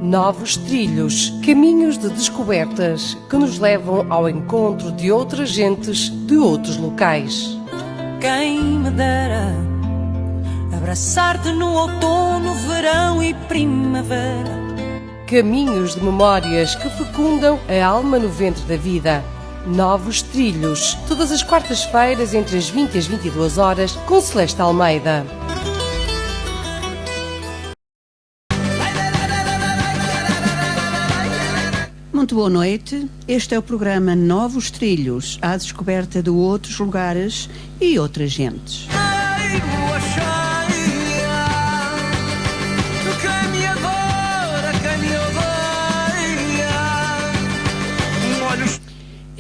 Novos trilhos, caminhos de descobertas que nos levam ao encontro de outras gentes de outros locais. Quem me dera abraçar-te no outono, verão e primavera. Caminhos de memórias que fecundam a alma no ventre da vida. Novos trilhos, todas as quartas-feiras entre as 20 e as 22 horas, com Celeste Almeida. Muito boa noite. Este é o programa Novos Trilhos, à descoberta de outros lugares e outras gentes.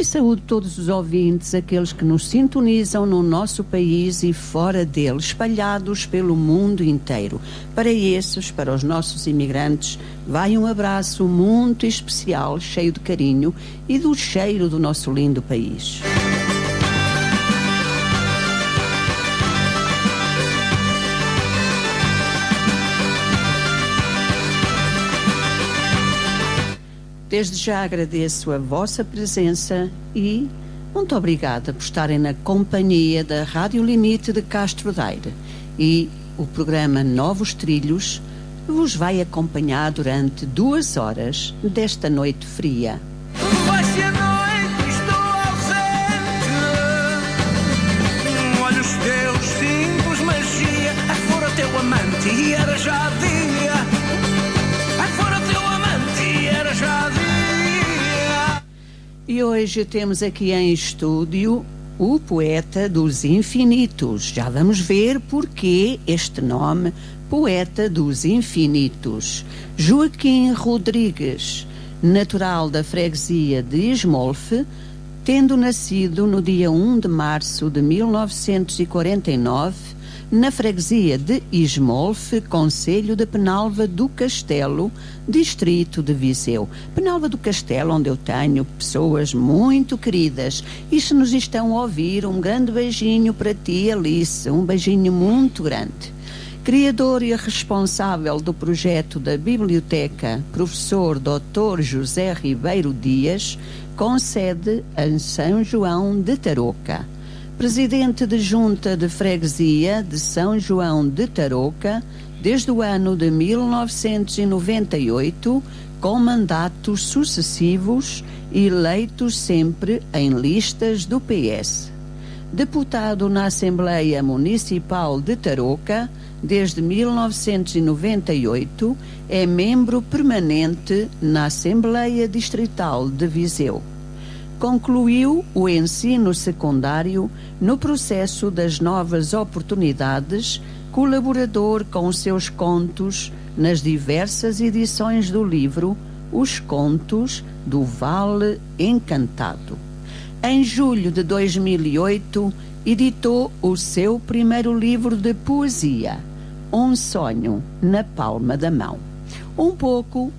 E saúdo todos os ouvintes, aqueles que nos sintonizam no nosso país e fora dele, espalhados pelo mundo inteiro. Para esses, para os nossos imigrantes, vai um abraço muito especial, cheio de carinho e do cheiro do nosso lindo país. Desde já agradeço a vossa presença e muito obrigada por estarem na companhia da Rádio Limite de Castro Daire. E o programa Novos Trilhos vos vai acompanhar durante 2 horas desta noite fria. Vai-se a noite, estou ausente. Olha os teus simples magia. Ai, fora teu amante e era já dia. Ai, fora teu amante e era já dia. E hoje temos aqui em estúdio o poeta dos infinitos. Já vamos ver porquê este nome, poeta dos infinitos. Joaquim Rodrigues, natural da freguesia de Esmolfe, tendo nascido no dia 1 de março de 1949, na freguesia de Esmolfe, concelho de Penalva do Castelo, distrito de Viseu. Penalva do Castelo, onde eu tenho pessoas muito queridas. E se nos estão a ouvir, um grande beijinho para ti, Alice, um beijinho muito grande. Criador e responsável do projeto da biblioteca, professor Dr. José Ribeiro Dias, com sede em São João de Tarouca. Presidente de Junta de Freguesia de São João de Tarouca, desde o ano de 1998, com mandatos sucessivos e eleitos sempre em listas do PS. Deputado na Assembleia Municipal de Tarouca, desde 1998, é membro permanente na Assembleia Distrital de Viseu. Concluiu o ensino secundário no processo das novas oportunidades, colaborador com os seus contos nas diversas edições do livro Os Contos do Vale Encantado. Em julho de 2008, editou o seu primeiro livro de poesia, Um Sonho na Palma da Mão. Um pouco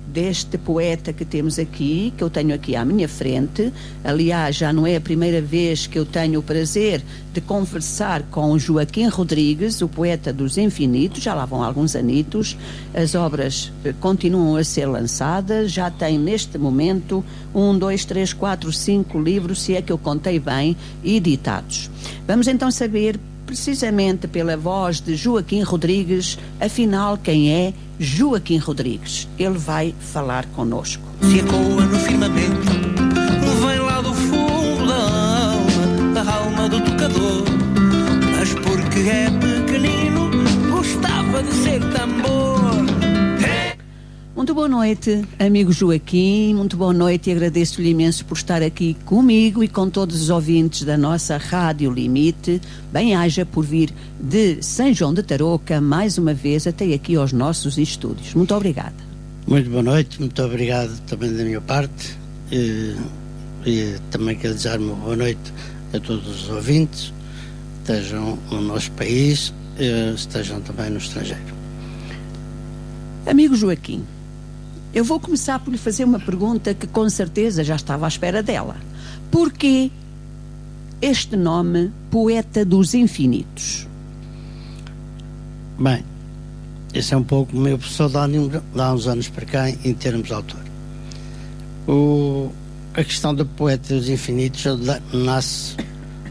deste poeta que temos aqui, que eu tenho aqui à minha frente. Aliás, já não é a primeira vez que eu tenho o prazer de conversar com o Joaquim Rodrigues, o poeta dos infinitos. Já lá vão alguns anitos, as obras continuam a ser lançadas, já tem neste momento 1, 2, 3, 4, 5 livros, se é que eu contei bem, editados. Vamos então saber, precisamente pela voz de Joaquim Rodrigues, afinal, quem é Joaquim Rodrigues. Ele vai falar connosco. Se ecoa no firmamento, vem lá do fundo da alma do tocador. Mas porque é pequenino, gostava de ser tambor. Muito boa noite, amigo Joaquim, muito boa noite e agradeço-lhe imenso por estar aqui comigo e com todos os ouvintes da nossa Rádio Limite. Bem-haja por vir de São João de Tarouca mais uma vez até aqui aos nossos estúdios. Muito obrigada. Muito boa noite, muito obrigado também da minha parte e também quero desejar uma boa noite a todos os ouvintes, estejam no nosso país, estejam também no estrangeiro. Amigo Joaquim, eu vou começar por lhe fazer uma pergunta que com certeza já estava à espera dela. Porquê este nome, Poeta dos Infinitos? Bem, esse é um pouco o meu pseudónimo de há uns anos para cá, em termos de autor. A questão do Poeta dos Infinitos nasce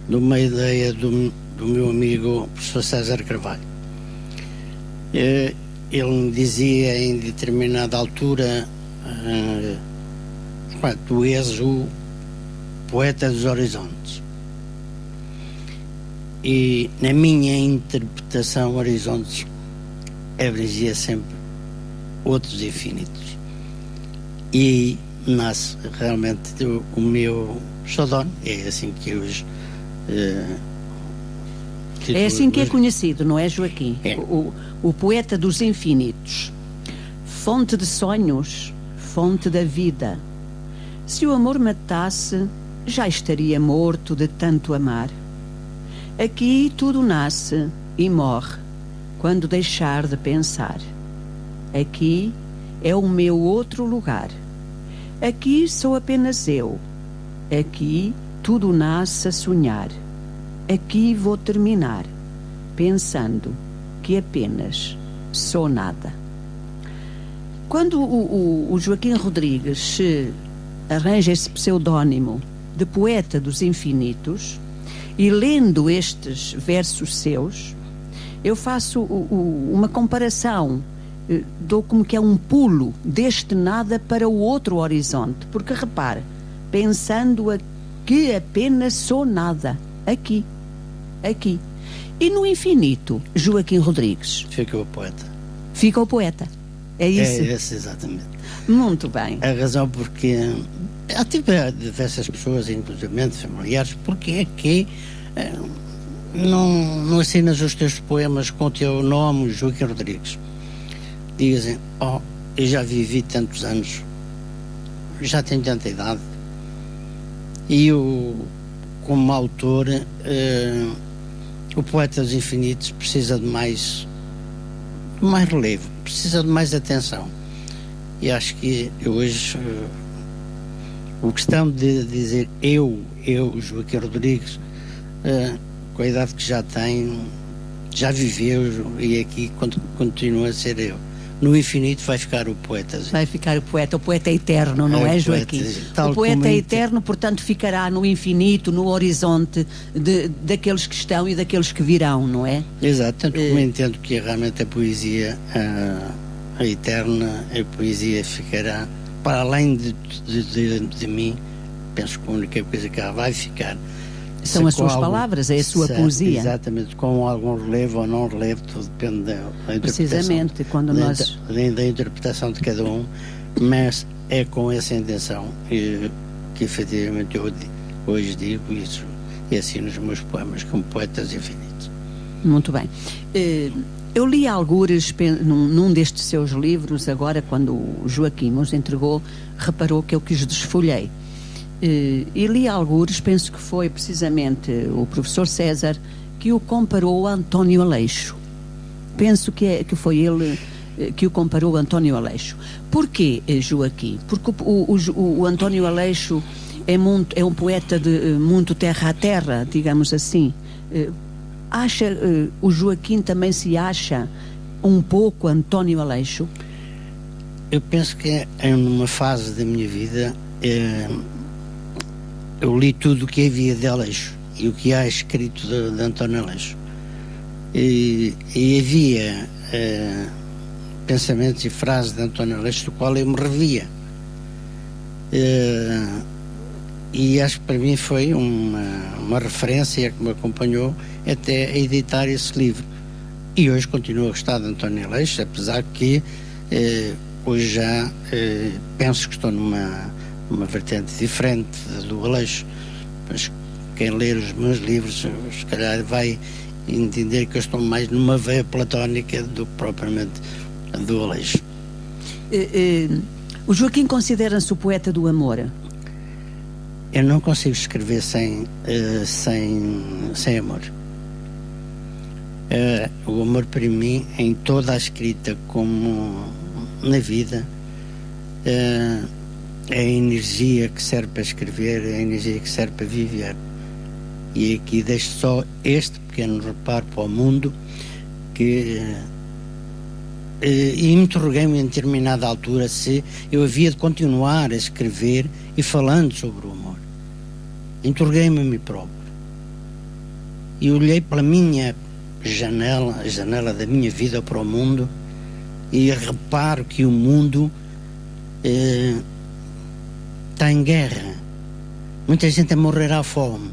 de uma ideia do meu amigo professor César Carvalho. Ele me dizia em determinada altura: tu és o poeta dos horizontes. E na minha interpretação, horizontes abrangia sempre outros infinitos. E nasce realmente o meu pseudónimo, é assim que hoje é assim que é conhecido, não é, Joaquim? É. O poeta dos infinitos, fonte de sonhos, fonte da vida. Se o amor matasse, já estaria morto de tanto amar. Aqui tudo nasce e morre quando deixar de pensar. Aqui é o meu outro lugar. Aqui sou apenas eu. Aqui tudo nasce a sonhar. Aqui vou terminar, pensando que apenas sou nada. Quando o Joaquim Rodrigues se arranja esse pseudónimo de Poeta dos Infinitos, e lendo estes versos seus, eu faço uma comparação, dou como que é um pulo deste nada para o outro horizonte, porque repare, pensando que apenas sou nada, aqui. E no infinito, Joaquim Rodrigues? Fica o poeta. Fica o poeta. É isso? É esse, exatamente. Muito bem. A razão porque tive diversas pessoas, inclusive familiares, porque é que não assinas os teus poemas com o teu nome, Joaquim Rodrigues? Dizem: eu já vivi tantos anos, já tenho tanta idade, e eu, como autor, o Poeta dos Infinitos precisa de mais relevo, precisa de mais atenção. E acho que hoje o questão de dizer eu, Joaquim Rodrigues, com a idade que já tenho, já viveu, e aqui continua a ser eu. No infinito vai ficar o poeta. Vai ficar o poeta é eterno, não é, Joaquim? O poeta é eterno, portanto ficará no infinito, no horizonte daqueles que estão e daqueles que virão, não é? Exato, tanto como entendo que realmente a poesia, a eterna, a poesia ficará para além de mim. Penso que a única coisa que ela vai ficar são as suas palavras, é a sua poesia. Exatamente, com algum relevo ou não relevo, tudo depende da interpretação. Precisamente, quando nós... Da interpretação de cada um, mas é com essa intenção que efetivamente eu hoje digo isso e assino os meus poemas como Poetas Infinitos. Muito bem. Eu li algures num destes seus livros, agora quando o Joaquim nos entregou, reparou que eu quis desfolhei. E li algures, penso que foi precisamente o professor César que o comparou a António Aleixo. Penso que foi ele que o comparou a António Aleixo. Porquê, Joaquim? Porque o António Aleixo é um poeta de muito terra a terra, digamos assim. Acha, o Joaquim também se acha um pouco António Aleixo? Eu penso que numa fase da minha vida eu li tudo o que havia de Aleixo e o que há escrito de António Aleixo, e havia pensamentos e frases de António Aleixo do qual eu me revia, e acho que para mim foi uma referência que me acompanhou até a editar esse livro, e hoje continuo a gostar de António Aleixo, apesar que hoje já penso que estou numa vertente diferente do Aleixo, mas quem ler os meus livros se calhar vai entender que eu estou mais numa veia platónica do que propriamente do Aleixo. O Joaquim considera-se o poeta do amor? Eu não consigo escrever sem amor. O amor para mim, em toda a escrita como na vida, é a energia que serve para escrever, é a energia que serve para viver. E aqui deixo só este pequeno reparo para o mundo, que e interroguei-me em determinada altura se eu havia de continuar a escrever e falando sobre o amor. Interroguei-me a mim próprio e olhei pela minha janela, a janela da minha vida para o mundo, e reparo que o mundo está em guerra. Muita gente a morrer à fome.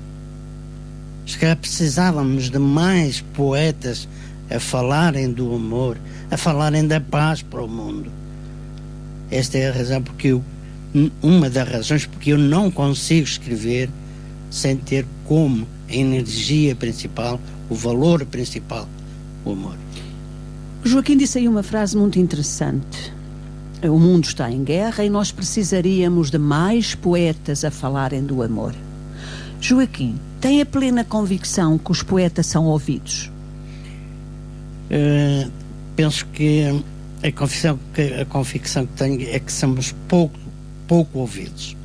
Se calhar precisávamos de mais poetas a falarem do amor, a falarem da paz para o mundo. Esta é a razão uma das razões porque eu não consigo escrever sem ter como a energia principal, o valor principal, o amor. Joaquim disse aí uma frase muito interessante. O mundo está em guerra e nós precisaríamos de mais poetas a falarem do amor. Joaquim, tem a plena convicção que os poetas são ouvidos? Penso que a convicção que tenho é que somos pouco ouvidos.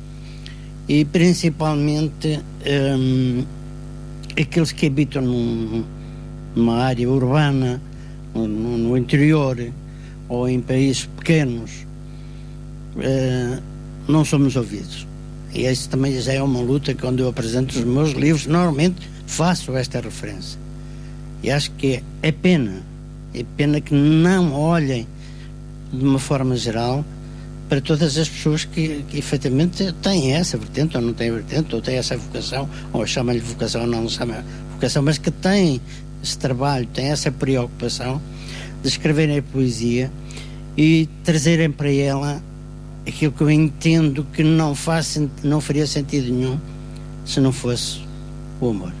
E principalmente aqueles que habitam numa área urbana, no interior ou em países pequenos, não somos ouvidos. E isso também já é uma luta que, quando eu apresento os meus livros, normalmente faço esta referência. E acho que é pena que não olhem de uma forma geral para todas as pessoas que efetivamente têm essa vertente ou não têm vertente, ou têm essa vocação, ou chamam-lhe vocação ou não chamam vocação, mas que têm esse trabalho, têm essa preocupação de escreverem a poesia e trazerem para ela aquilo que eu entendo que não faria sentido nenhum se não fosse o amor,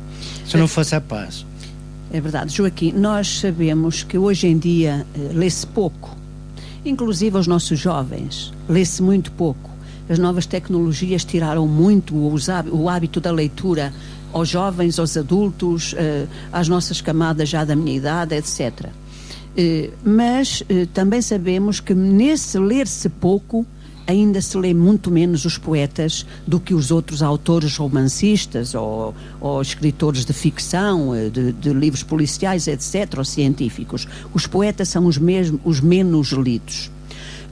se não fosse a paz. É verdade, Joaquim, nós sabemos que hoje em dia lê-se pouco, inclusive aos nossos jovens, lê-se muito pouco. As novas tecnologias tiraram muito o hábito da leitura aos jovens, aos adultos, às nossas camadas já da minha idade, etc. Mas também sabemos que nesse ler-se pouco ainda se lê muito menos os poetas do que os outros autores romancistas ou escritores de ficção, de livros policiais, etc., ou científicos. Os poetas são os menos lidos.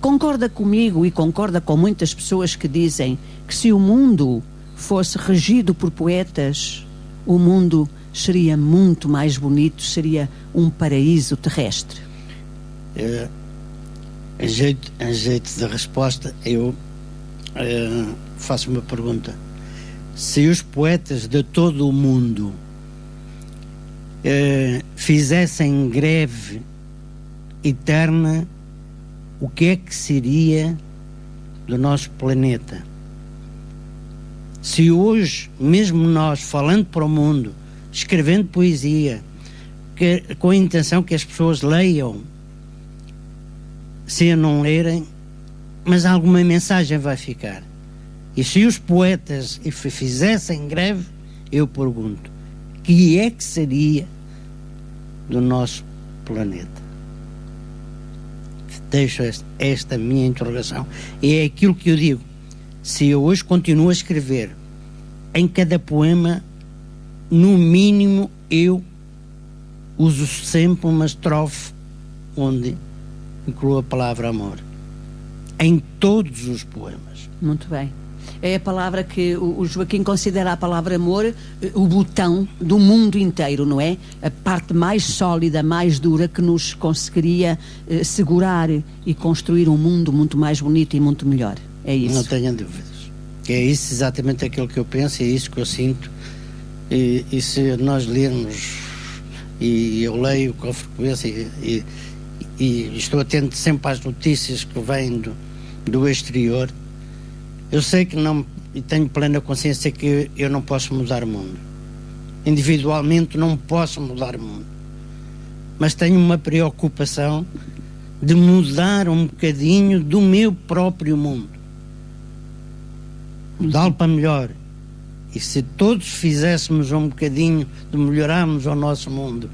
Concorda comigo e concorda com muitas pessoas que dizem que se o mundo fosse regido por poetas, o mundo seria muito mais bonito, seria um paraíso terrestre? Em jeito de resposta, eu faço uma pergunta. Se os poetas de todo o mundo fizessem greve eterna, o que é que seria do nosso planeta? Se hoje, mesmo nós, falando para o mundo, escrevendo poesia, com a intenção que as pessoas leiam, se a não lerem, mas alguma mensagem vai ficar. E se os poetas fizessem greve, eu pergunto, que é que seria do nosso planeta? Deixo esta minha interrogação. E é aquilo que eu digo. Se eu hoje continuo a escrever, em cada poema, no mínimo, eu uso sempre uma estrofe onde incluo a palavra amor. Em todos os poemas. Muito bem. É a palavra que o Joaquim considera a palavra amor o botão do mundo inteiro, não é? A parte mais sólida, mais dura que nos conseguiria segurar e construir um mundo muito mais bonito e muito melhor. É isso. Não tenho dúvidas. É isso exatamente aquilo que eu penso, é isso que eu sinto. E se nós lermos, e eu leio com frequência e estou atento sempre às notícias que vêm do exterior, eu sei que não, e tenho plena consciência que eu não posso mudar o mundo. Individualmente não posso mudar o mundo. Mas tenho uma preocupação de mudar um bocadinho do meu próprio mundo. Mudá-lo para melhor. E se todos fizéssemos um bocadinho de melhorarmos o nosso mundo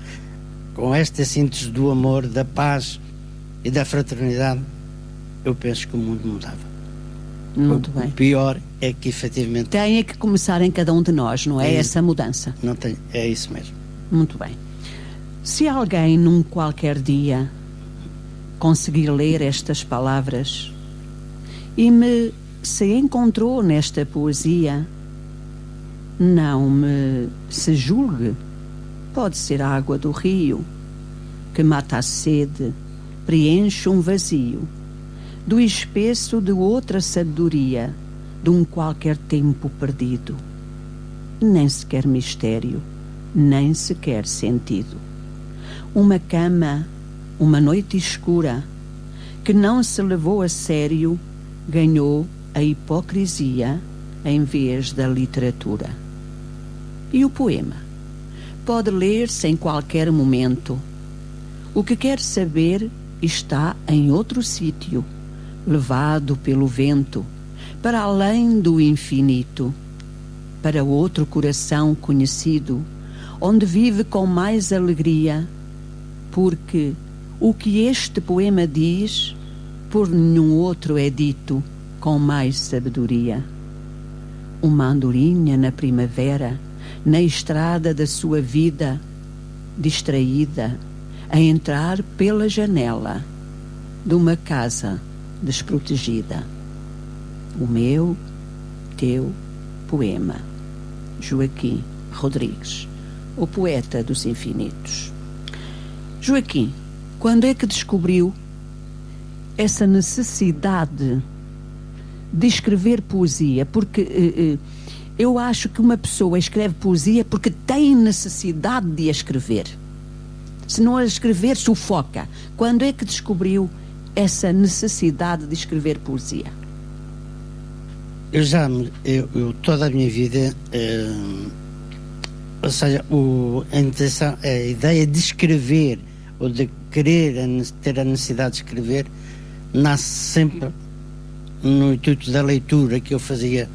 com esta síntese do amor, da paz e da fraternidade, eu penso que o mundo mudava. Muito bem. O pior é que efetivamente tem que começar em cada um de nós, não é? Essa mudança. Não tem, é isso mesmo. Muito bem. Se alguém num qualquer dia consegui ler estas palavras e me se encontrou nesta poesia, não me se julgue, pode ser a água do rio que mata a sede, preenche um vazio do espesso de outra sabedoria, de um qualquer tempo perdido, nem sequer mistério, nem sequer sentido. Uma cama, uma noite escura, que não se levou a sério, ganhou a hipocrisia em vez da literatura. E o poema pode ler-se em qualquer momento. O que quer saber está em outro sítio, levado pelo vento, para além do infinito, para outro coração conhecido, onde vive com mais alegria, porque o que este poema diz, por nenhum outro é dito com mais sabedoria. Uma andorinha na primavera, na estrada da sua vida, distraída, a entrar pela janela de uma casa desprotegida. O meu, teu poema. Joaquim Rodrigues, o poeta dos infinitos. Joaquim, quando é que descobriu essa necessidade de escrever poesia? Porque eu acho que uma pessoa escreve poesia porque tem necessidade de a escrever. Se não a escrever, sufoca. Quando é que descobriu essa necessidade de escrever poesia? Eu toda a minha vida, ou seja, a ideia de escrever ou de querer ter a necessidade de escrever nasce sempre no intuito da leitura que eu fazia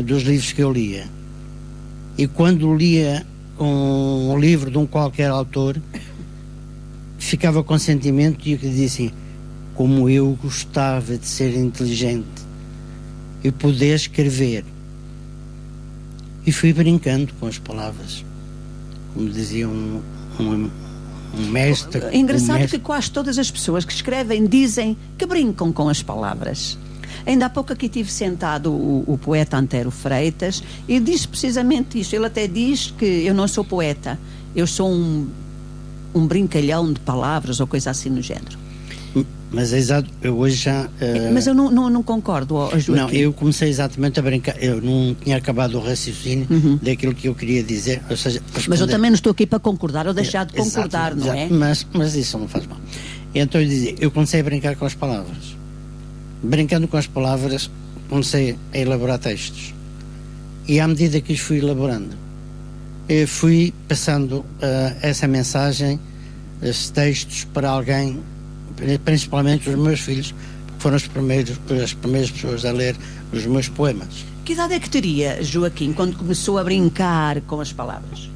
dos livros que eu lia. E quando lia um livro de um qualquer autor, ficava com sentimento e eu dizia assim: como eu gostava de ser inteligente e poder escrever. E fui brincando com as palavras, como dizia um mestre. É engraçado que quase todas as pessoas que escrevem dizem que brincam com as palavras. Ainda há pouco aqui tive sentado o poeta Antero Freitas e disse precisamente isso. Ele até diz que eu não sou poeta, eu sou um brincalhão de palavras ou coisa assim no género. Mas é exato, eu hoje já... Mas eu não concordo, Joaquim. Não, eu comecei exatamente a brincar, eu não tinha acabado o raciocínio daquilo que eu queria dizer, ou seja... Mas eu também não estou aqui para concordar ou deixar de concordar, exato, não é? Mas isso não faz mal. Então eu dizia, eu comecei a brincar com as palavras. Brincando com as palavras, comecei a elaborar textos. E à medida que os fui elaborando, eu fui passando essa mensagem, esses textos, para alguém, principalmente os meus filhos, que foram as primeiras pessoas a ler os meus poemas. Que idade é que teria, Joaquim, quando começou a brincar com as palavras?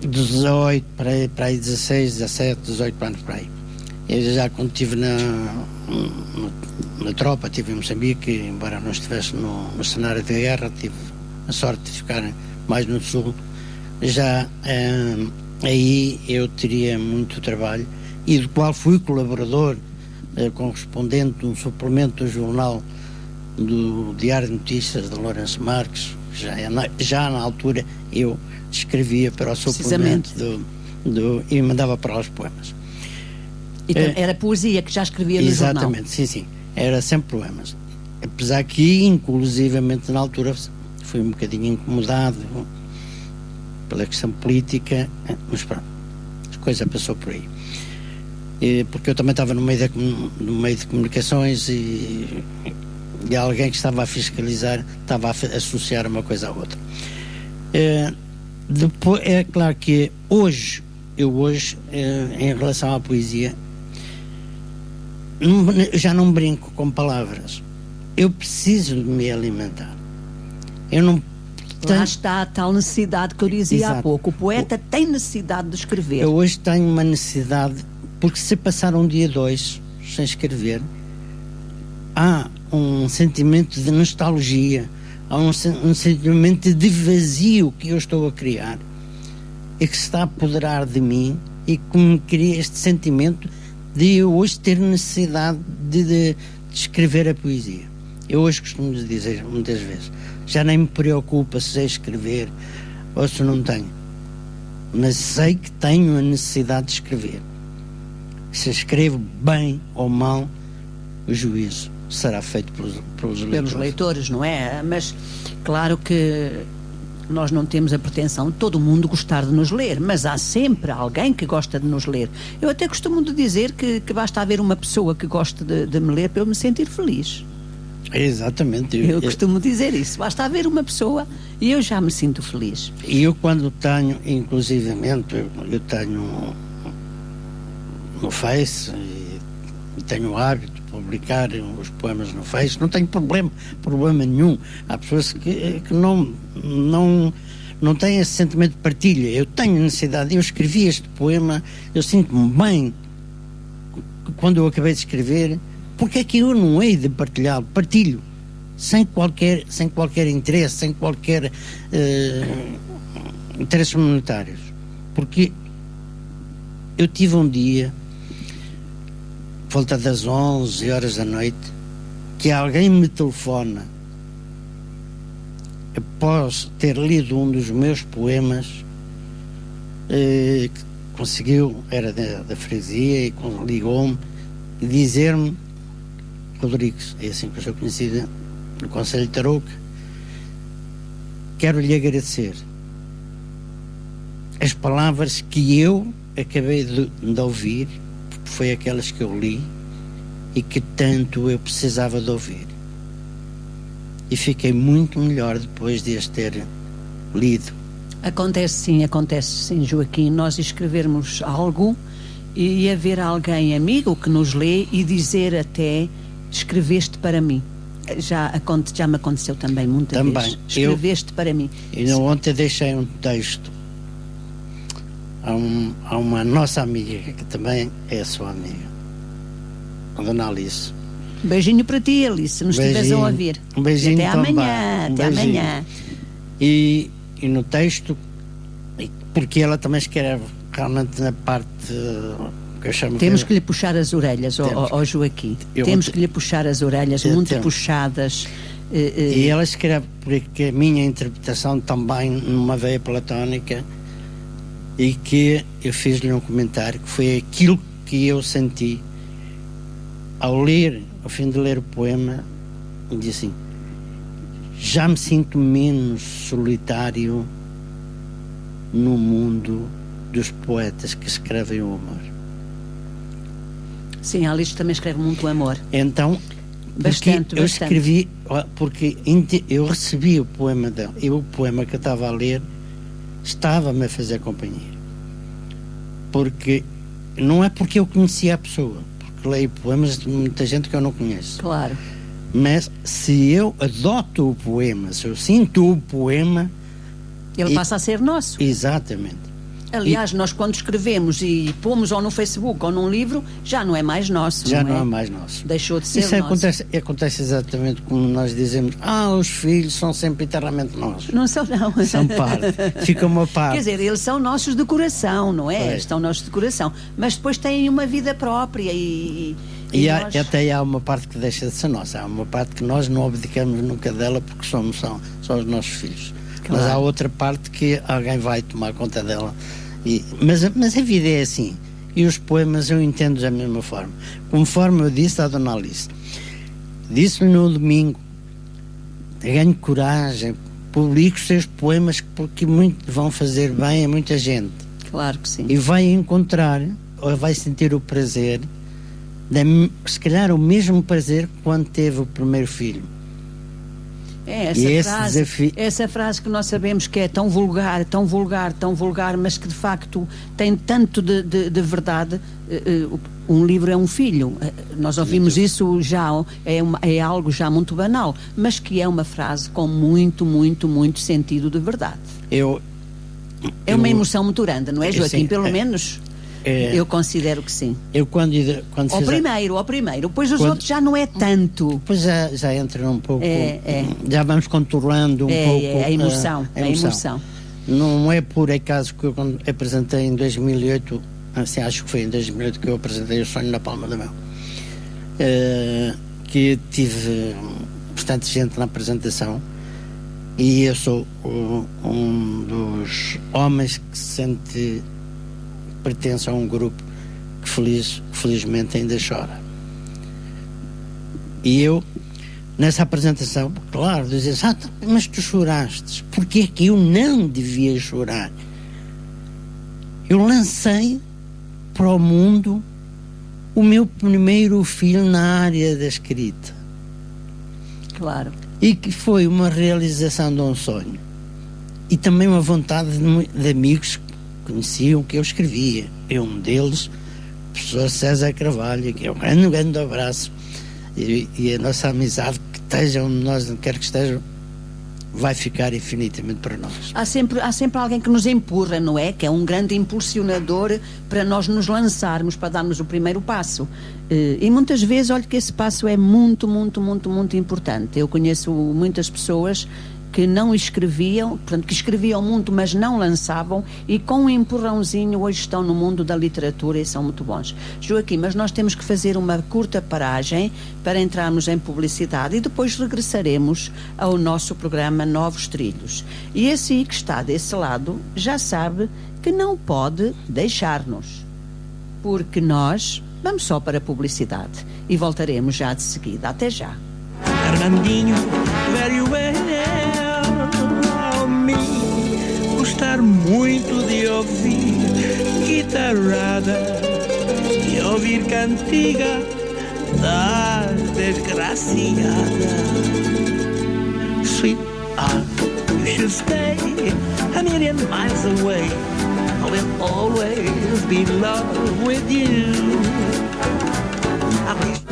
18, para aí 16, 17, 18 anos para aí. Eu já quando estive na tropa, estive em Moçambique, embora não estivesse no cenário de guerra, tive a sorte de ficar mais no sul. Já aí eu teria muito trabalho, e do qual fui colaborador, correspondente de um suplemento do jornal do Diário de Notícias de Lourenço Marques. Já na altura eu escrevia para o suplemento e mandava para lá os poemas. Então, era poesia que já escrevia no jornal? Exatamente, sim. Era sempre poemas. Apesar que, inclusivamente, na altura, fui um bocadinho incomodado pela questão política, mas pronto, a coisa passou por aí. Porque eu também estava no meio de comunicações e alguém que estava a fiscalizar estava a associar uma coisa à outra. Depois, é claro que hoje, em relação à poesia, já não brinco com palavras. Eu preciso de me alimentar. Eu não... Lá está a tal necessidade que eu dizia Exato. Há pouco. O poeta tem necessidade de escrever. Eu hoje tenho uma necessidade, porque se passar um dia, 2 sem escrever, há um sentimento de nostalgia, há um sentimento de vazio que eu estou a criar e que se está a apoderar de mim e que me cria este sentimento de eu hoje ter necessidade de escrever a poesia. Eu hoje costumo dizer muitas vezes, já nem me preocupa se sei escrever ou se não tenho, mas sei que tenho a necessidade de escrever. Se escrevo bem ou mal, o juízo será feito pelos leitores, não é? Mas claro que nós não temos a pretensão de todo mundo gostar de nos ler, mas há sempre alguém que gosta de nos ler. Eu até costumo de dizer que basta haver uma pessoa que goste de me ler para eu me sentir feliz. Exatamente. Eu costumo dizer isso. Basta haver uma pessoa e eu já me sinto feliz. E eu quando tenho, inclusivamente, eu tenho no Face e tenho o hábito de publicar os poemas no Face, não tenho problema nenhum. Há pessoas que não têm esse sentimento de partilha. Eu tenho necessidade, eu escrevi este poema, eu sinto-me bem quando eu acabei de escrever, porque é que eu não hei de partilhá-lo? Partilho, sem qualquer interesse, sem qualquer interesses monetários. Porque eu tive um dia, volta das 11 horas da noite, que alguém me telefona após ter lido um dos meus poemas, que conseguiu, era da freguesia, e ligou-me e dizer-me: Rodrigues, é assim que eu sou conhecida no Conselho de Tarouca, quero lhe agradecer as palavras que eu acabei de ouvir, porque foi aquelas que eu li e que tanto eu precisava de ouvir, e fiquei muito melhor depois de as ter lido. Acontece sim, Joaquim, nós escrevermos algo e haver alguém amigo que nos lê e dizer até: escreveste para mim. Já me aconteceu também muitas vezes. Escreveste para mim. E ontem deixei um texto a uma nossa amiga, que também é a sua amiga, a Dona Alice. Um beijinho para ti, Alice, se nos estiveres a ouvir. Um beijinho até também. Até amanhã. E no texto, porque ela também escreve realmente na parte que eu chamo... Temos que lhe puxar as orelhas ao Joaquim. Temos que lhe puxar as orelhas, muito puxadas. E ela escreve, porque a minha interpretação também numa veia platónica, e que eu fiz-lhe um comentário que foi aquilo que eu senti ao fim de ler o poema. Eu disse assim: já me sinto menos solitário no mundo dos poetas que escrevem o amor. Sim, a Alice também escreve muito amor. Então, bastante. Escrevi, porque eu recebi o poema dela, e o poema que eu estava a ler estava-me a fazer companhia. Porque não é porque eu conhecia a pessoa, porque leio poemas de muita gente que eu não conheço. Claro. Mas se eu adoto o poema, se eu sinto o poema, ele passa a ser nosso. Exatamente. Aliás, nós quando escrevemos e pomos ou no Facebook ou num livro, já não é mais nosso. Já não é mais nosso. Deixou de ser Isso nosso. Acontece exatamente como nós dizemos: os filhos são sempre eternamente nossos. Não são, não. São parte. Fica uma parte. Quer dizer, eles são nossos de coração, não é? Estão nossos de coração. Mas depois têm uma vida própria e nós... até há uma parte que deixa de ser nossa. Há uma parte que nós não abdicamos nunca dela, porque são os nossos filhos. Claro. Mas há outra parte que alguém vai tomar conta dela. Mas a vida é assim. E os poemas eu entendo da mesma forma. Conforme eu disse à Dona Alice, disse-lhe no domingo: ganhe coragem, publique os seus poemas, porque vão fazer bem a muita gente. Claro que sim. E vai encontrar, ou vai sentir o prazer, se calhar o mesmo prazer que quando teve o primeiro filho. É essa frase que nós sabemos que é tão vulgar, mas que de facto tem tanto de verdade. Um livro é um filho. Nós ouvimos isso já, é algo já muito banal, mas que é uma frase com muito, muito, muito sentido de verdade. É uma emoção muito grande, não é, Joaquim? Sim, pelo menos eu considero que sim. Eu quando ao primeiro, depois os outros já não é tanto. Depois já entra um pouco, já vamos controlando um pouco a emoção. Não é por acaso que eu, quando apresentei em 2008 assim, acho que foi em 2008 que eu apresentei o Sonho na Palma da Mão, que tive bastante gente na apresentação, e eu sou um dos homens que sente pertence a um grupo que felizmente ainda chora. E eu, nessa apresentação, claro, dizia, mas tu choraste, porque é que eu não devia chorar? Eu lancei para o mundo o meu primeiro filho na área da escrita. Claro. E que foi uma realização de um sonho. E também uma vontade de amigos que conheciam que eu escrevia. E um deles, o professor César Carvalho, que é um grande abraço. E a nossa amizade, que esteja onde nós quer que esteja, vai ficar infinitamente para nós. Há sempre alguém que nos empurra, não é? Que é um grande impulsionador para nós nos lançarmos, para darmos o primeiro passo. E muitas vezes, olha que esse passo é muito, muito, muito, muito importante. Eu conheço muitas pessoas que não escreviam, portanto, que escreviam muito, mas não lançavam, e com um empurrãozinho hoje estão no mundo da literatura e são muito bons. Joaquim, mas nós temos que fazer uma curta paragem para entrarmos em publicidade e depois regressaremos ao nosso programa Novos Trilhos. E esse aí que está desse lado já sabe que não pode deixar-nos, porque nós vamos só para a publicidade e voltaremos já de seguida. Até já. Fernandinho, very well, me gostar muito de ouvir guitarrada e ouvir cantiga da desgraciada. Sweetheart, you should stay a million miles away. I will always be in love with you. At least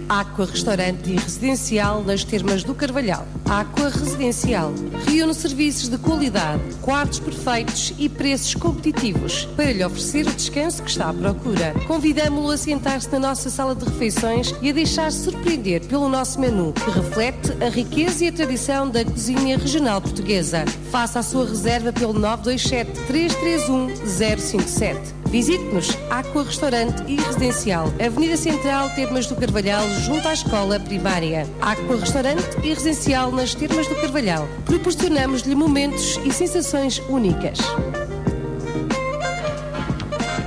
Aqua Restaurante e Residencial nas Termas do Carvalhal. Aqua Residencial reúne serviços de qualidade, quartos perfeitos e preços competitivos para lhe oferecer o descanso que está à procura. Convidamo-lo a sentar-se na nossa sala de refeições e a deixar-se surpreender pelo nosso menu, que reflete a riqueza e a tradição da cozinha regional portuguesa. Faça a sua reserva pelo 927-331-057. Visite-nos, Aqua Restaurante e Residencial, Avenida Central, Termas do Carvalhal, junto à Escola Primária. Aqua Restaurante e Residencial nas Termas do Carvalhal. Proporcionamos-lhe momentos e sensações únicas.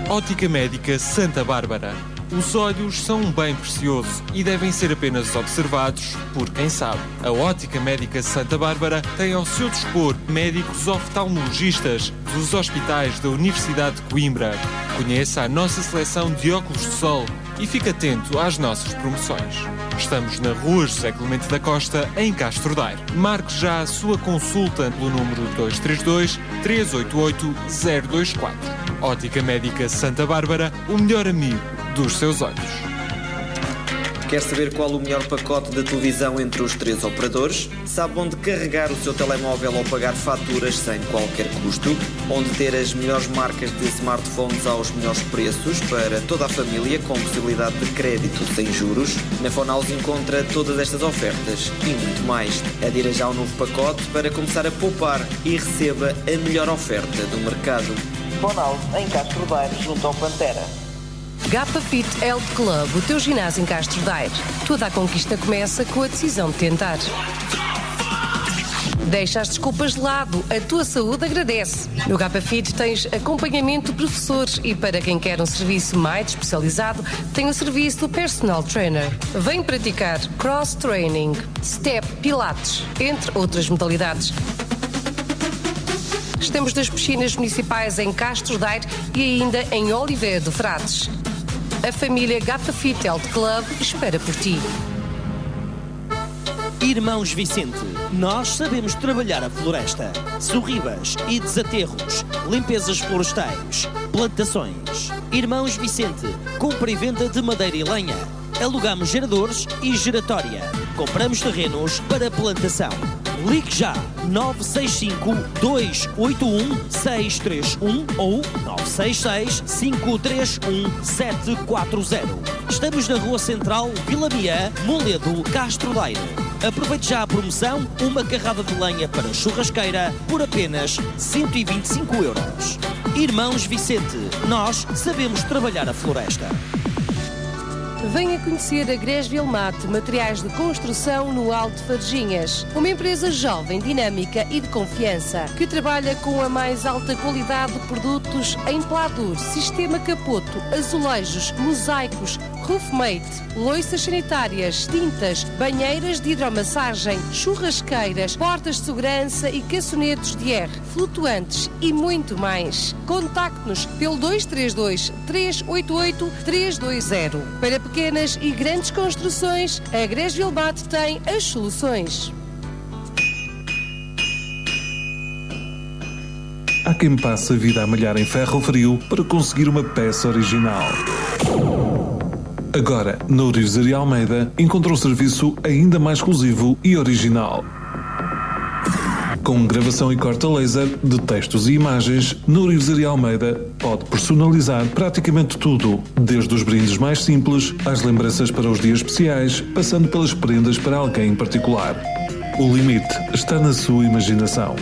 Ótica Médica Santa Bárbara. Os olhos são um bem precioso e devem ser apenas observados por quem sabe. A Ótica Médica Santa Bárbara tem ao seu dispor médicos oftalmologistas dos hospitais da Universidade de Coimbra. Conheça a nossa seleção de óculos de sol e fique atento às nossas promoções. Estamos na Rua José Clemente da Costa, em Castro Daire. Marque já a sua consulta pelo número 232-388-024. Ótica Médica Santa Bárbara, o melhor amigo dos seus olhos. Quer saber qual o melhor pacote de televisão entre os 3 operadores? Sabe onde carregar o seu telemóvel ou pagar faturas sem qualquer custo? Onde ter as melhores marcas de smartphones aos melhores preços para toda a família com possibilidade de crédito sem juros? Na Fonaus encontra todas estas ofertas e muito mais. Adira já ao novo pacote para começar a poupar e receba a melhor oferta do mercado. Fonaus em Castro Daire, junto ao Pantera. Gapa Fit Health Club, o teu ginásio em Castro Daire. Toda a conquista começa com a decisão de tentar. Deixa as desculpas de lado, a tua saúde agradece. No Gapa Fit tens acompanhamento de professores e para quem quer um serviço mais especializado, tem o serviço do personal trainer. Vem praticar cross-training, step, pilates, entre outras modalidades. Estamos nas piscinas municipais em Castro Daire e ainda em Oliveira de Frades. A família Gapa Fit Health Club espera por ti. Irmãos Vicente, nós sabemos trabalhar a floresta. Sorribas e desaterros, limpezas florestais, plantações. Irmãos Vicente, compra e venda de madeira e lenha. Alugamos geradores e geratória. Compramos terrenos para plantação. Ligue já 965-281-631 ou 966-531-740. Estamos na Rua Central, Vila Miã, Moledo, Castro Daire. Aproveite já a promoção, uma carrada de lenha para churrasqueira por apenas 125 euros. Irmãos Vicente, nós sabemos trabalhar a floresta. Venha conhecer a Gresville Mate, materiais de construção no Alto de Varginhas. Uma empresa jovem, dinâmica e de confiança, que trabalha com a mais alta qualidade de produtos em pladur, sistema capoto, azulejos, mosaicos, roofmate, loiças sanitárias, tintas, banheiras de hidromassagem, churrasqueiras, portas de segurança e caçonetes de R, flutuantes e muito mais. Contacte-nos pelo 232-388-320. Para pequenas e grandes construções, a Gresville Mate tem as soluções. Há quem passe a vida a malhar em ferro frio para conseguir uma peça original. Agora, na Ourivesaria Almeida, encontra um serviço ainda mais exclusivo e original. Com gravação e corte a laser de textos e imagens, na Ourivesaria Almeida pode personalizar praticamente tudo, desde os brindes mais simples às lembranças para os dias especiais, passando pelas prendas para alguém em particular. O limite está na sua imaginação.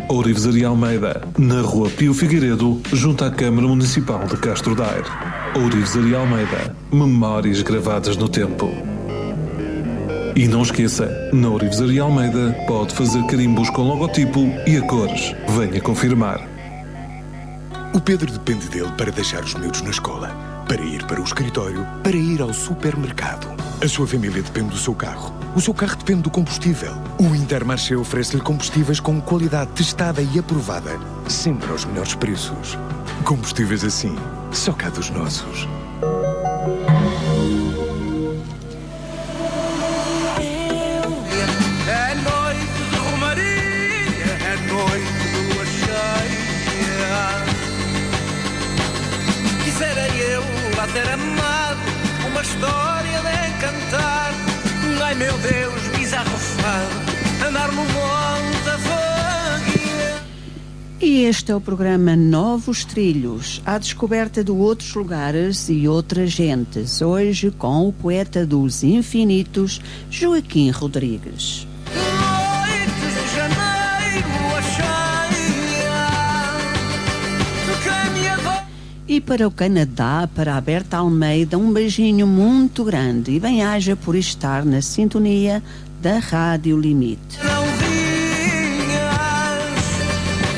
Ourivesaria Almeida, na Rua Pio Figueiredo, junto à Câmara Municipal de Castro Daire. Ourivesaria Almeida, memórias gravadas no tempo. E não esqueça, na Ourivesaria Almeida pode fazer carimbos com logotipo e a cores. Venha confirmar. O Pedro depende dele para deixar os miúdos na escola, para ir para o escritório, para ir ao supermercado. A sua família depende do seu carro. O seu carro depende do combustível. O Intermarché oferece-lhe combustíveis com qualidade testada e aprovada, sempre aos melhores preços. Combustíveis assim, só cá dos nossos. É noite de romaria, é noite de lua cheia. Quisera eu lá ter amado uma história de encantar. Ai meu Deus, bizarro fado, andar no monte a vaguear. E este é o programa Novos Trilhos, à descoberta de outros lugares e outras gentes, hoje com o poeta dos infinitos, Joaquim Rodrigues. Noites de janeiro, lua cheia, quem me adora. E para o Canadá, para a Berta Almeida, um beijinho muito grande e bem-aja por estar na sintonia da Rádio Limite. Não vinhas,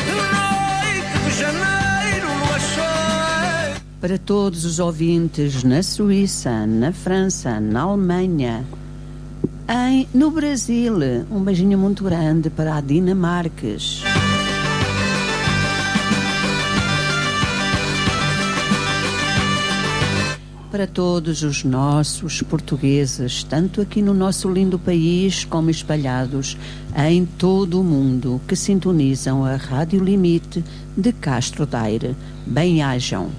noite de janeiro, lua cheia. Para todos os ouvintes na Suíça, na França, na Alemanha, no Brasil, um beijinho muito grande para a Dinamarques. Para todos os nossos portugueses, tanto aqui no nosso lindo país como espalhados em todo o mundo, que sintonizam a Rádio Limite de Castro Daire. Bem-ajam.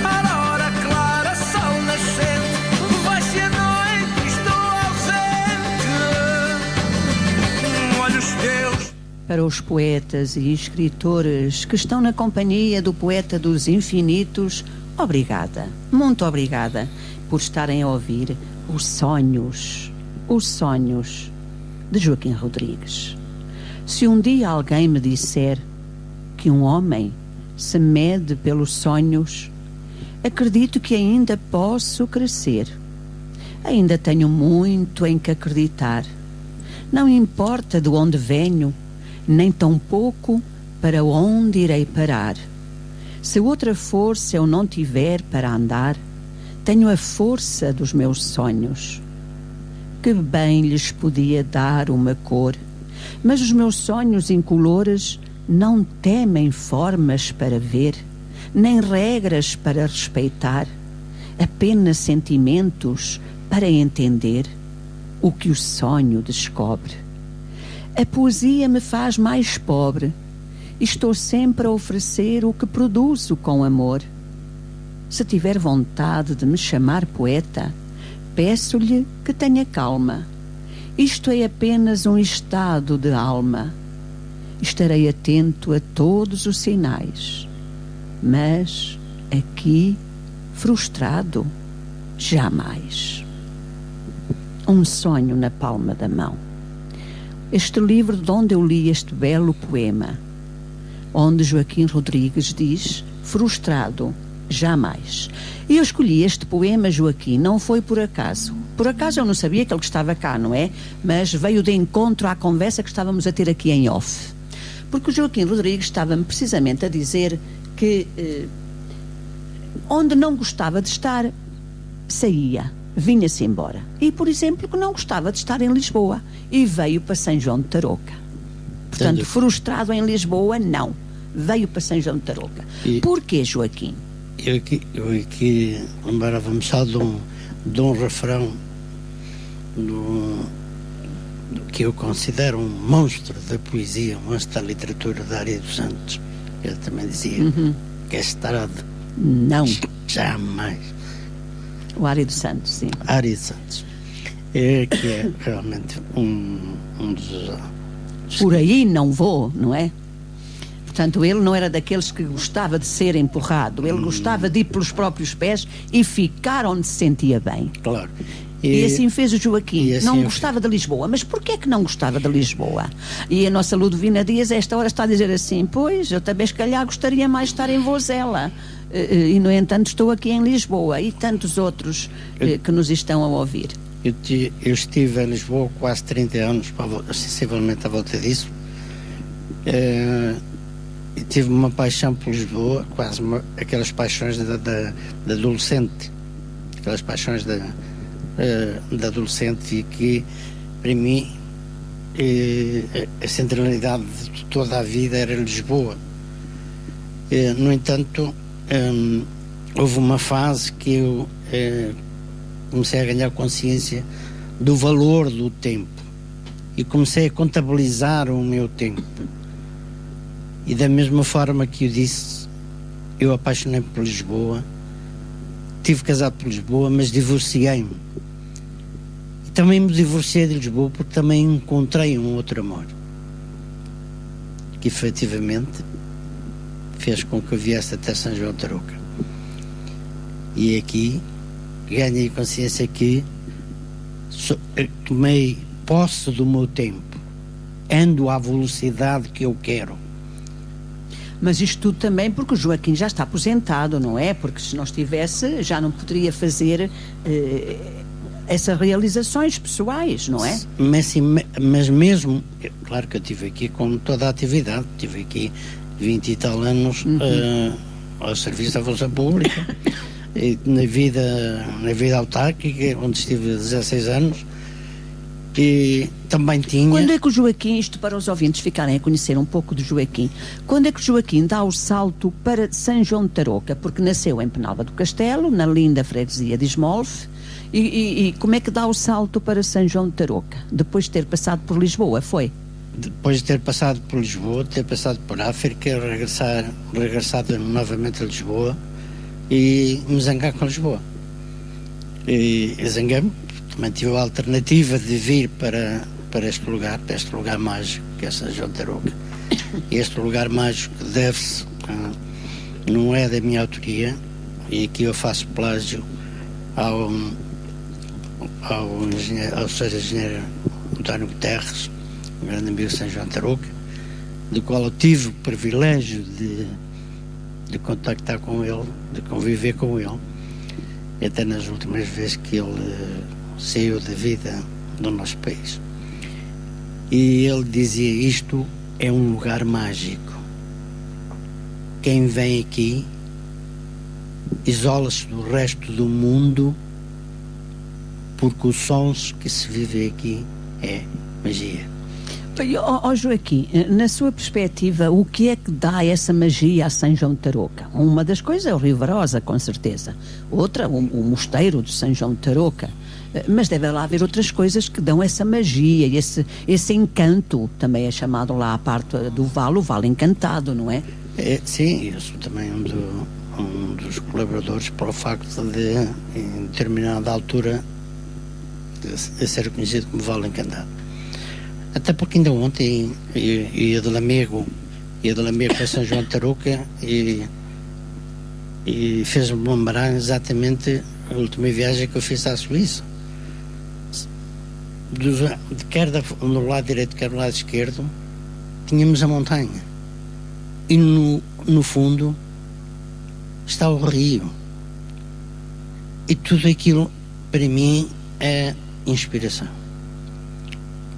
Aurora clara, sol nascente, vai-se a noite, estou ausente. Olhos teus. Para os poetas e escritores que estão na companhia do poeta dos infinitos, obrigada, muito obrigada por estarem a ouvir os sonhos de Joaquim Rodrigues. Se um dia alguém me disser que um homem se mede pelos sonhos, acredito que ainda posso crescer. Ainda tenho muito em que acreditar. Não importa de onde venho, nem tampouco para onde irei parar. Se outra força eu não tiver para andar, tenho a força dos meus sonhos. Que bem lhes podia dar uma cor, mas os meus sonhos incolores não temem formas para ver, nem regras para respeitar, apenas sentimentos para entender o que o sonho descobre. A poesia me faz mais pobre. Estou sempre a oferecer o que produzo com amor. Se tiver vontade de me chamar poeta, peço-lhe que tenha calma Isto é apenas um estado de alma. Estarei atento a todos os sinais. Mas aqui, frustrado, jamais. Um sonho na palma da mão. Este livro de onde eu li este belo poema, onde Joaquim Rodrigues diz: frustrado, jamais. E eu escolhi este poema, Joaquim, não foi por acaso. Por acaso eu não sabia que ele estava cá, não é? Mas veio de encontro à conversa que estávamos a ter aqui em off. Porque o Joaquim Rodrigues estava-me precisamente a dizer que onde não gostava de estar, saía, vinha-se embora. E, por exemplo, que não gostava de estar em Lisboa e veio para São João de Tarouca. Portanto, frustrado em Lisboa, não. Veio para São João de Tarouca. Porquê, Joaquim? Eu aqui lembrava-me só de um refrão do que eu considero um monstro da poesia, um monstro da literatura, da Ari dos Santos. Ele também dizia que é estrado. Não. Jamais. O Ari dos Santos, sim. Ari dos Santos. Que é realmente um dos... Por aí não vou, não é? Portanto, ele não era daqueles que gostava de ser empurrado. Ele gostava de ir pelos próprios pés e ficar onde se sentia bem. Claro. E assim fez o Joaquim. Assim não gostava de Lisboa. Mas porquê que não gostava de Lisboa? E a nossa Ludovina Dias, a esta hora, está a dizer assim: pois, eu também, se calhar, gostaria mais de estar em Vozela. E, no entanto, estou aqui em Lisboa. E tantos outros que nos estão a ouvir. Eu estive em Lisboa quase 30 anos, sensivelmente à volta disso. E tive uma paixão por Lisboa, quase aquelas paixões da adolescente. Aquelas paixões da adolescente, e que para mim a centralidade de toda a vida era Lisboa. No entanto, houve uma fase que eu comecei a ganhar consciência do valor do tempo e comecei a contabilizar o meu tempo, e da mesma forma que eu disse, eu apaixonei por Lisboa, tive casado por Lisboa, mas divorciei-me. Também me divorciei de Lisboa porque também encontrei um outro amor que efetivamente fez com que eu viesse até São João de Tarouca. E aqui ganhei consciência que tomei posse do meu tempo, ando à velocidade que eu quero. Mas isto tudo também porque o Joaquim já está aposentado, não é? Porque se não estivesse, já não poderia fazer essas realizações pessoais, não é? Mas mesmo, claro que eu estive aqui com toda a atividade, tive aqui 20 e tal anos ao serviço da Força Pública, e na vida autárquica, onde estive 16 anos, e também tinha... Quando é que o Joaquim, isto para os ouvintes ficarem a conhecer um pouco do Joaquim, quando é que o Joaquim dá o salto para São João de Tarouca? Porque nasceu em Penalva do Castelo, na linda freguesia de Esmolfe, e como é que dá o salto para São João de Tarouca? Depois de ter passado por Lisboa, foi? Depois de ter passado por Lisboa, ter passado por África, regressado novamente a Lisboa e me zangar com Lisboa. E zanguei-me, também tive a alternativa de vir para este lugar mágico, que é São João de Tarouca. E este lugar mágico deve-se, não é da minha autoria, e aqui eu faço plágio ao Sr. Engenheiro António Guterres, um grande amigo de São João de Tarouca, do qual eu tive o privilégio de contactar com ele, de conviver com ele, até nas últimas vezes que ele saiu da vida do nosso país. E ele dizia: isto é um lugar mágico. Quem vem aqui isola-se do resto do mundo, porque os sons que se vivem aqui é magia. Joaquim, na sua perspectiva, o que é que dá essa magia a São João de Tarouca? Uma das coisas é o Rio Varosa, com certeza. Outra, o mosteiro de São João de Tarouca. Mas deve lá haver outras coisas que dão essa magia, esse encanto. Também é chamado lá a parte do vale, o Vale Encantado, não é? Sim, eu sou também um dos colaboradores, para o facto de, em determinada altura, a ser conhecido como Vale Encantado. Até porque ainda ontem ia de Lamego para São João de Tarouca e fez-me lembrar exatamente a última viagem que eu fiz à Suíça. Quer no lado direito, quer no lado esquerdo, tínhamos a montanha. E no fundo está o rio. E tudo aquilo, para mim, é inspiração.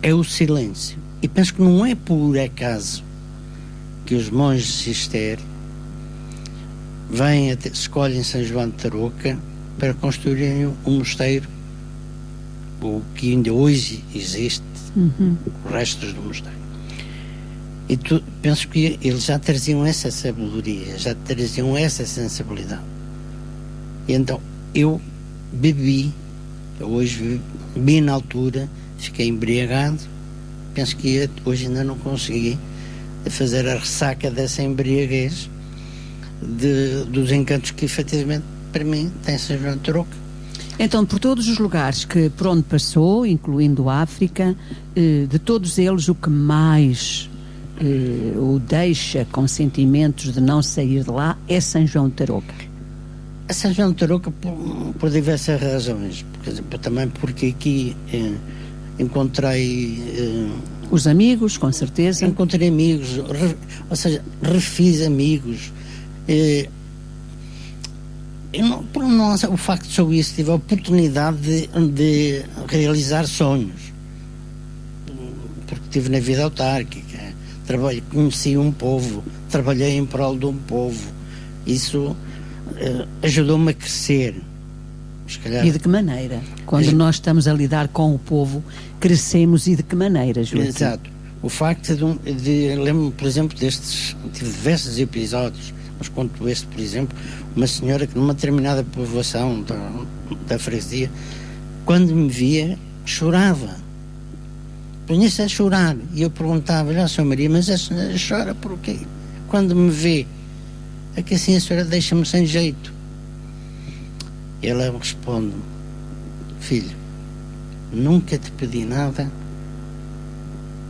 É o silêncio. E penso que não é por acaso que os monges de Cister escolhem São João de Tarouca para construírem um mosteiro, o que ainda hoje existe, os restos do mosteiro. E penso que eles já traziam essa sabedoria, já traziam essa sensibilidade. E então eu hoje bebi na altura, fiquei embriagado, penso que hoje ainda não consegui fazer a ressaca dessa embriaguez dos encantos que efetivamente para mim tem São João de Tarouca. Então, por todos os lugares por onde passou, incluindo a África, de todos eles o que mais o deixa com sentimentos de não sair de lá é São João de Tarouca? A São João de Tarouca por diversas razões, por exemplo, também porque aqui encontrei os amigos, com certeza. Encontrei amigos, ou seja, refiz amigos. O facto de sou isso, tive a oportunidade de realizar sonhos, porque estive na vida autárquica, conheci um povo, trabalhei em prol de um povo. Isso ajudou-me a crescer. E de que maneira? Quando nós estamos a lidar com o povo, crescemos, e de que maneira, Joaquim? Exato. O facto lembro-me, por exemplo, tive diversos episódios, mas conto este, por exemplo, uma senhora que numa determinada povoação da freguesia, quando me via, chorava. Punha-se a chorar. E eu perguntava-lhe, Sra. Maria, mas a senhora chora por quê? Quando me vê, é que assim a senhora deixa-me sem jeito. E ela responde: filho, nunca te pedi nada,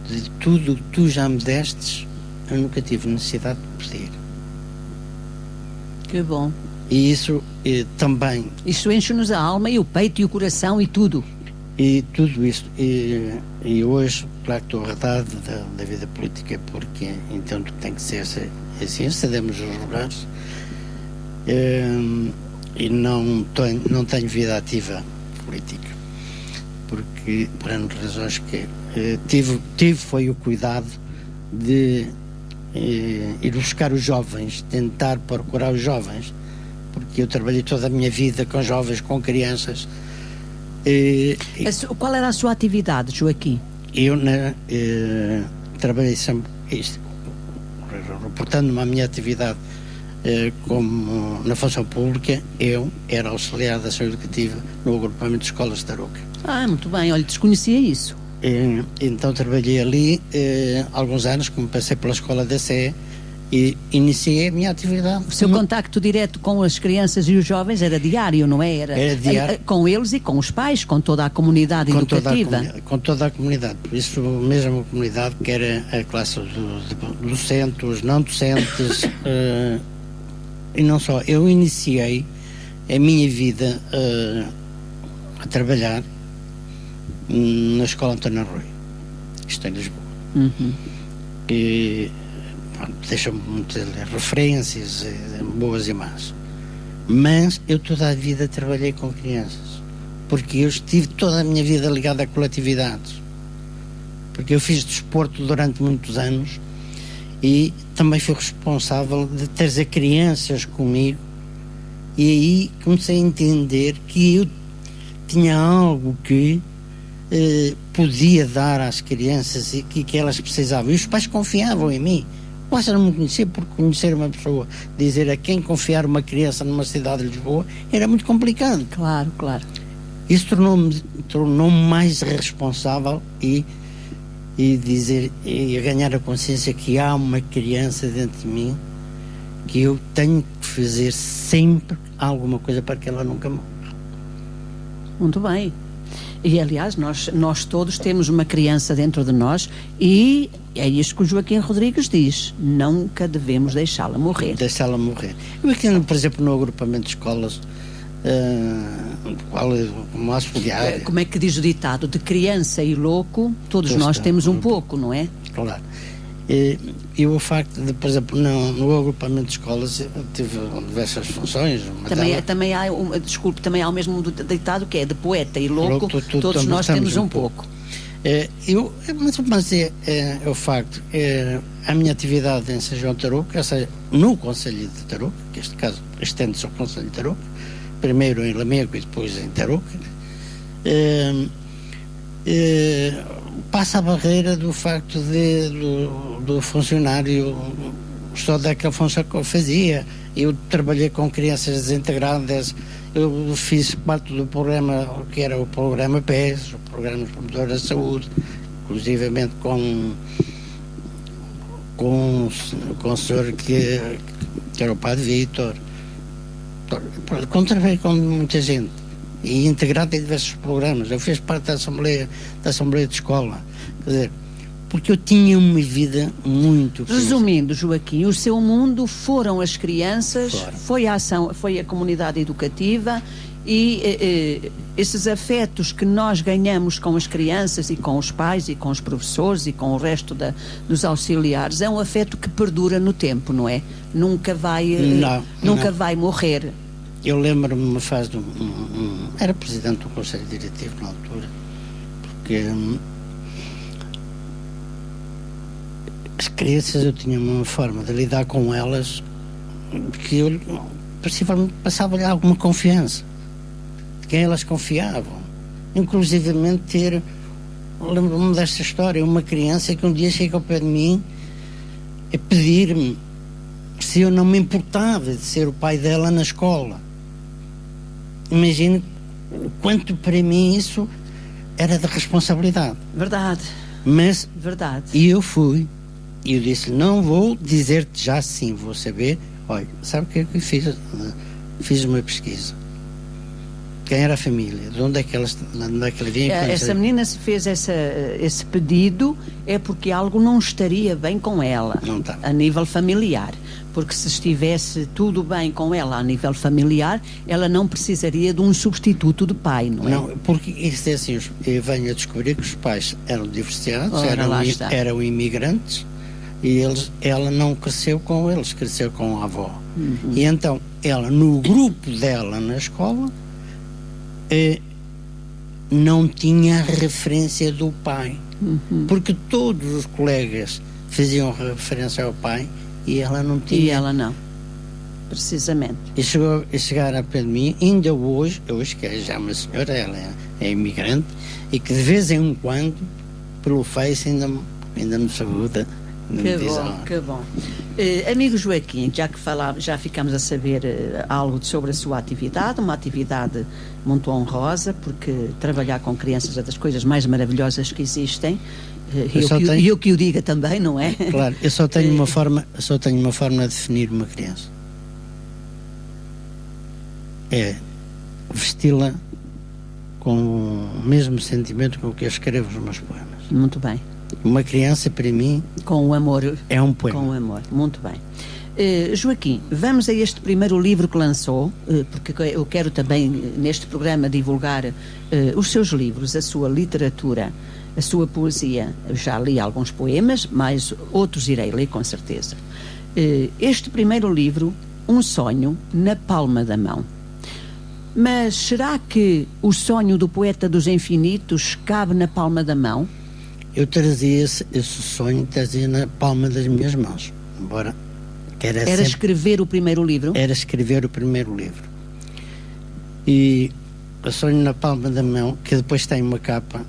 de tudo o que tu já me destes, eu nunca tive necessidade de pedir. Que bom. E isso também... Isso enche-nos a alma e o peito e o coração e tudo. E tudo isso. E hoje, claro que estou arredado da vida política, porque então tem que ser assim, cedemos os lugares. E não tenho vida ativa política, porque por N razões que tive foi o cuidado de ir buscar os jovens, tentar procurar os jovens, porque eu trabalhei toda a minha vida com jovens, com crianças. Qual era a sua atividade, Joaquim? Eu trabalhei sempre, reportando-me à minha atividade como na função pública, eu era auxiliar da ação educativa no agrupamento de escolas de Tarouca. Muito bem, olha, desconhecia isso. Então trabalhei ali alguns anos, como passei pela escola da Sé, e iniciei a minha atividade. O seu contacto direto com as crianças e os jovens era diário, não é? Era diário. Com eles e com os pais, com toda a comunidade educativa. Com toda a comunidade. Por isso, mesmo a comunidade, que era a classe de docentes, os não docentes, e não só. Eu iniciei a minha vida a trabalhar na Escola António Rui, isto em Lisboa. E deixa-me muitas referências boas e más, mas eu toda a vida trabalhei com crianças, porque eu estive toda a minha vida ligado a coletividades, porque eu fiz desporto durante muitos anos e também fui responsável de trazer crianças comigo, e aí comecei a entender que eu tinha algo que podia dar às crianças e que elas precisavam, e os pais confiavam em mim. Basta não me conhecer, porque conhecer uma pessoa, dizer a quem confiar uma criança numa cidade de Lisboa, era muito complicado. Claro, claro. Isso tornou-me mais responsável e a ganhar a consciência que há uma criança dentro de mim, que eu tenho que fazer sempre alguma coisa para que ela nunca morra. Muito bem. E aliás, nós todos temos uma criança dentro de nós e é isso que o Joaquim Rodrigues diz: nunca devemos deixá-la morrer. Deixá-la morrer. Eu aqui, por exemplo, no agrupamento de escolas, como auxiliar. Como é que diz o ditado? De criança e louco, todos nós temos um pouco, não é? Claro. E o facto de, por exemplo, no agrupamento de escolas, eu tive diversas funções. Também há o mesmo ditado que é de poeta e louco, todos nós temos um pouco. Mas é o facto, a minha atividade em São João de Tarouca, ou seja, no Concelho de Tarouca, que neste caso estende-se ao Concelho de Tarouca, primeiro em Lamego e depois em Tarouca, passa a barreira do facto do funcionário só daquela função que eu fazia. Eu trabalhei com crianças desintegradas, eu fiz parte do programa que era o programa PES, o Programa Promotor da Saúde, inclusivamente com o senhor que era o Padre Vítor. Trabalhei com muita gente e integrado em diversos programas. Eu fiz parte da Assembleia de Escola. Quer dizer, porque eu tinha uma vida muito... Resumindo, Joaquim, o seu mundo foram as crianças, foi a comunidade educativa e esses afetos que nós ganhamos com as crianças e com os pais e com os professores e com o resto dos auxiliares, é um afeto que perdura no tempo, não é? Nunca vai morrer. Eu lembro-me de uma fase era presidente do Conselho Diretivo na altura, porque as crianças, eu tinha uma forma de lidar com elas que eu passava-lhe alguma confiança de quem elas confiavam, inclusivamente lembro-me desta história, uma criança que um dia chega ao pé de mim a pedir-me se eu não me importava de ser o pai dela na escola. Imagine quanto para mim isso era de responsabilidade. Verdade. Verdade. E eu fui. E eu disse: não vou dizer-te já sim, vou saber. Olha, sabe o que é que eu fiz? Fiz uma pesquisa. Quem era a família? De onde é que ela vinha? Essa menina se fez esse pedido é porque algo não estaria bem com ela. Não está. A nível familiar. Porque se estivesse tudo bem com ela a nível familiar, ela não precisaria de um substituto de pai, não é? Não, porque isso é assim, eu venho a descobrir que os pais eram divorciados, eram imigrantes, e ela não cresceu com eles, cresceu com a avó. Uhum. E então, ela, no grupo dela na escola, não tinha a referência do pai. Uhum. Porque todos os colegas faziam referência ao pai, e ela não tinha. E ela não, precisamente. E chegaram a pé de mim, ainda hoje que é já uma senhora, ela é imigrante, e que de vez em quando, pelo Face, ainda me saúda. Que bom. Amigo Joaquim, já ficamos a saber algo sobre a sua atividade, uma atividade muito honrosa, porque trabalhar com crianças é das coisas mais maravilhosas que existem. E eu que o diga também, não é? Claro, eu só tenho uma forma de definir uma criança. É vesti-la com o mesmo sentimento com que eu escrevo os meus poemas. Muito bem. Uma criança, para mim, com o amor, é um poema. Com o amor, muito bem. Joaquim, vamos a este primeiro livro que lançou, porque eu quero também neste programa divulgar os seus livros, a sua literatura, a sua poesia. Eu já li alguns poemas, mas outros irei ler com certeza. Este primeiro livro, Um Sonho na Palma da Mão. Mas será que o sonho do poeta dos infinitos cabe na palma da mão? Eu trazia esse sonho, trazia na palma das minhas mãos. Embora era escrever o primeiro livro? Era escrever o primeiro livro. E o sonho na palma da mão, que depois tem uma capa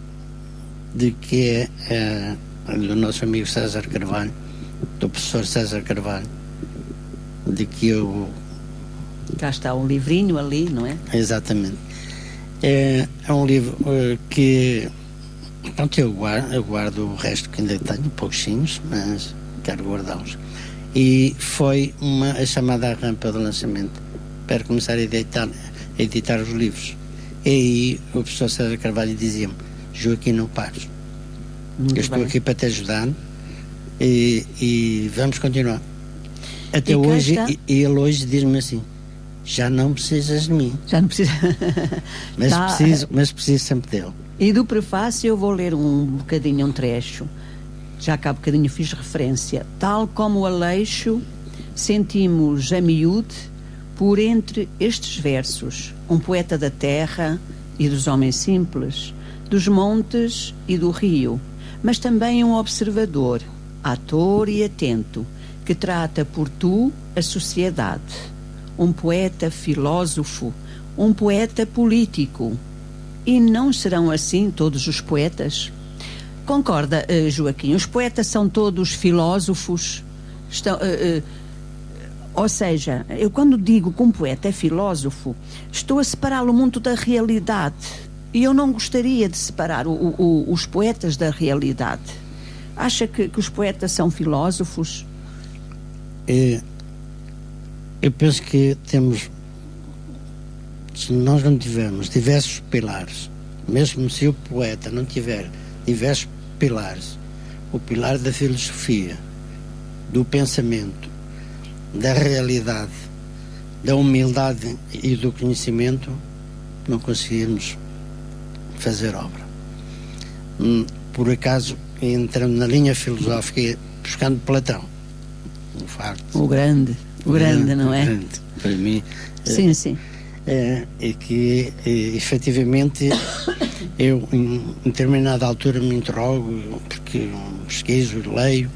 de que é do nosso amigo César Carvalho, do professor César Carvalho, de que eu... Cá está um livrinho ali, não é? Exatamente. É um livro que... Pronto, eu guardo o resto que ainda tenho, pouquinhos, mas quero guardá-los. E foi a chamada rampa de lançamento para começar a editar os livros. E aí o professor César Carvalho dizia-me: Joaquim, não pares. Muito eu estou bem. aqui para te ajudar e vamos continuar. Até hoje, e ele hoje diz-me assim: já não precisas de mim. Já não precisa. Mas preciso sempre dele. E do prefácio eu vou ler um bocadinho, um trecho. Já cá há bocadinho fiz referência. Tal como o Aleixo, sentimos a miúde por entre estes versos, um poeta da terra e dos homens simples, dos montes e do rio, mas também um observador, ator e atento, que trata por tu a sociedade. Um poeta filósofo, um poeta político. E não serão assim todos os poetas? Concorda, Joaquim? Os poetas são todos filósofos? Ou seja, eu quando digo que um poeta é filósofo, estou a separá-lo muito da realidade. E eu não gostaria de separar os poetas da realidade. Acha que os poetas são filósofos? Eu penso que temos, se nós não tivermos diversos pilares, mesmo se o poeta não tiver diversos pilares, o pilar da filosofia, do pensamento, da realidade, da humildade e do conhecimento, não conseguimos fazer obra. Por acaso, entrando na linha filosófica, buscando Platão, o grande, não é? Grande, para mim. Sim, sim. É que, efetivamente, eu, em determinada altura, me interrogo, porque pesquiso, leio,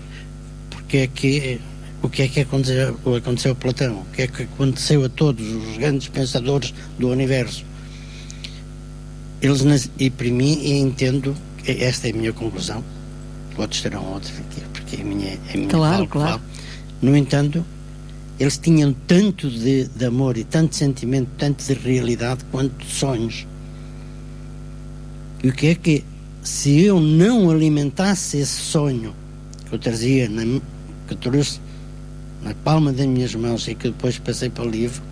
o que é que aconteceu a Platão, o que é que aconteceu a todos os grandes pensadores do universo. E para mim, eu entendo, esta é a minha conclusão, outros terão outros aqui, porque é a minha claro. No entanto, eles tinham tanto de amor e tanto sentimento, tanto de realidade quanto de sonhos. E o que é que, se eu não alimentasse esse sonho que eu trazia, que trouxe na palma das minhas mãos e que depois passei para o livro,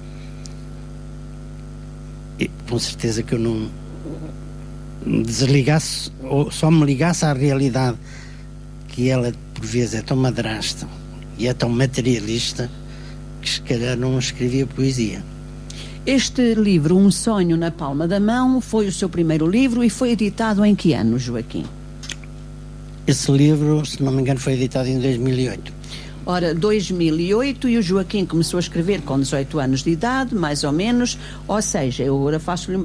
com certeza que eu não desligasse ou só me ligasse à realidade, que ela por vezes é tão madrasta e é tão materialista, que se calhar não escrevia poesia. Este livro, Um Sonho na Palma da Mão, foi o seu primeiro livro e foi editado em que ano, Joaquim? Esse livro, se não me engano, foi editado em 2008. Ora, 2008, e o Joaquim começou a escrever com 18 anos de idade, mais ou menos, ou seja, eu agora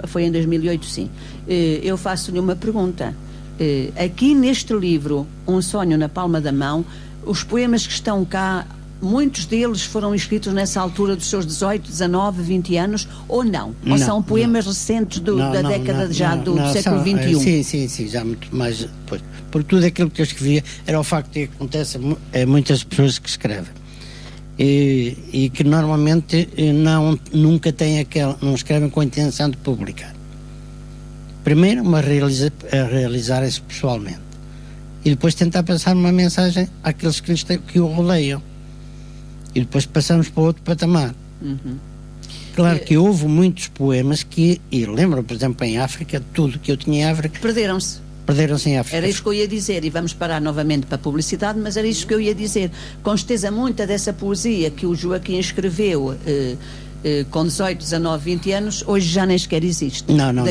foi em 2008, sim. Eu faço-lhe uma pergunta. Aqui neste livro, Um Sonho na Palma da Mão, os poemas que estão cá, muitos deles foram escritos nessa altura dos seus 18, 19, 20 anos, ou não? Ou são poemas recentes da década do século XXI? Sim, já muito mais depois. Por tudo aquilo que eu escrevia era o facto de que acontece a muitas pessoas que escrevem. E que normalmente nunca têm não escrevem com a intenção de publicar. Primeiro, a realizarem-se pessoalmente. E depois tentar passar uma mensagem àqueles que o rodeiam. E depois passamos para outro patamar. Claro que houve muitos poemas e lembro, por exemplo, em África, tudo que eu tinha em África... Perderam-se em África. Era isso que eu ia dizer, e vamos parar novamente para a publicidade, mas era isso que eu ia dizer. Com certeza, muita dessa poesia que o Joaquim escreveu com 18, 19, 20 anos, hoje já nem sequer existe. Não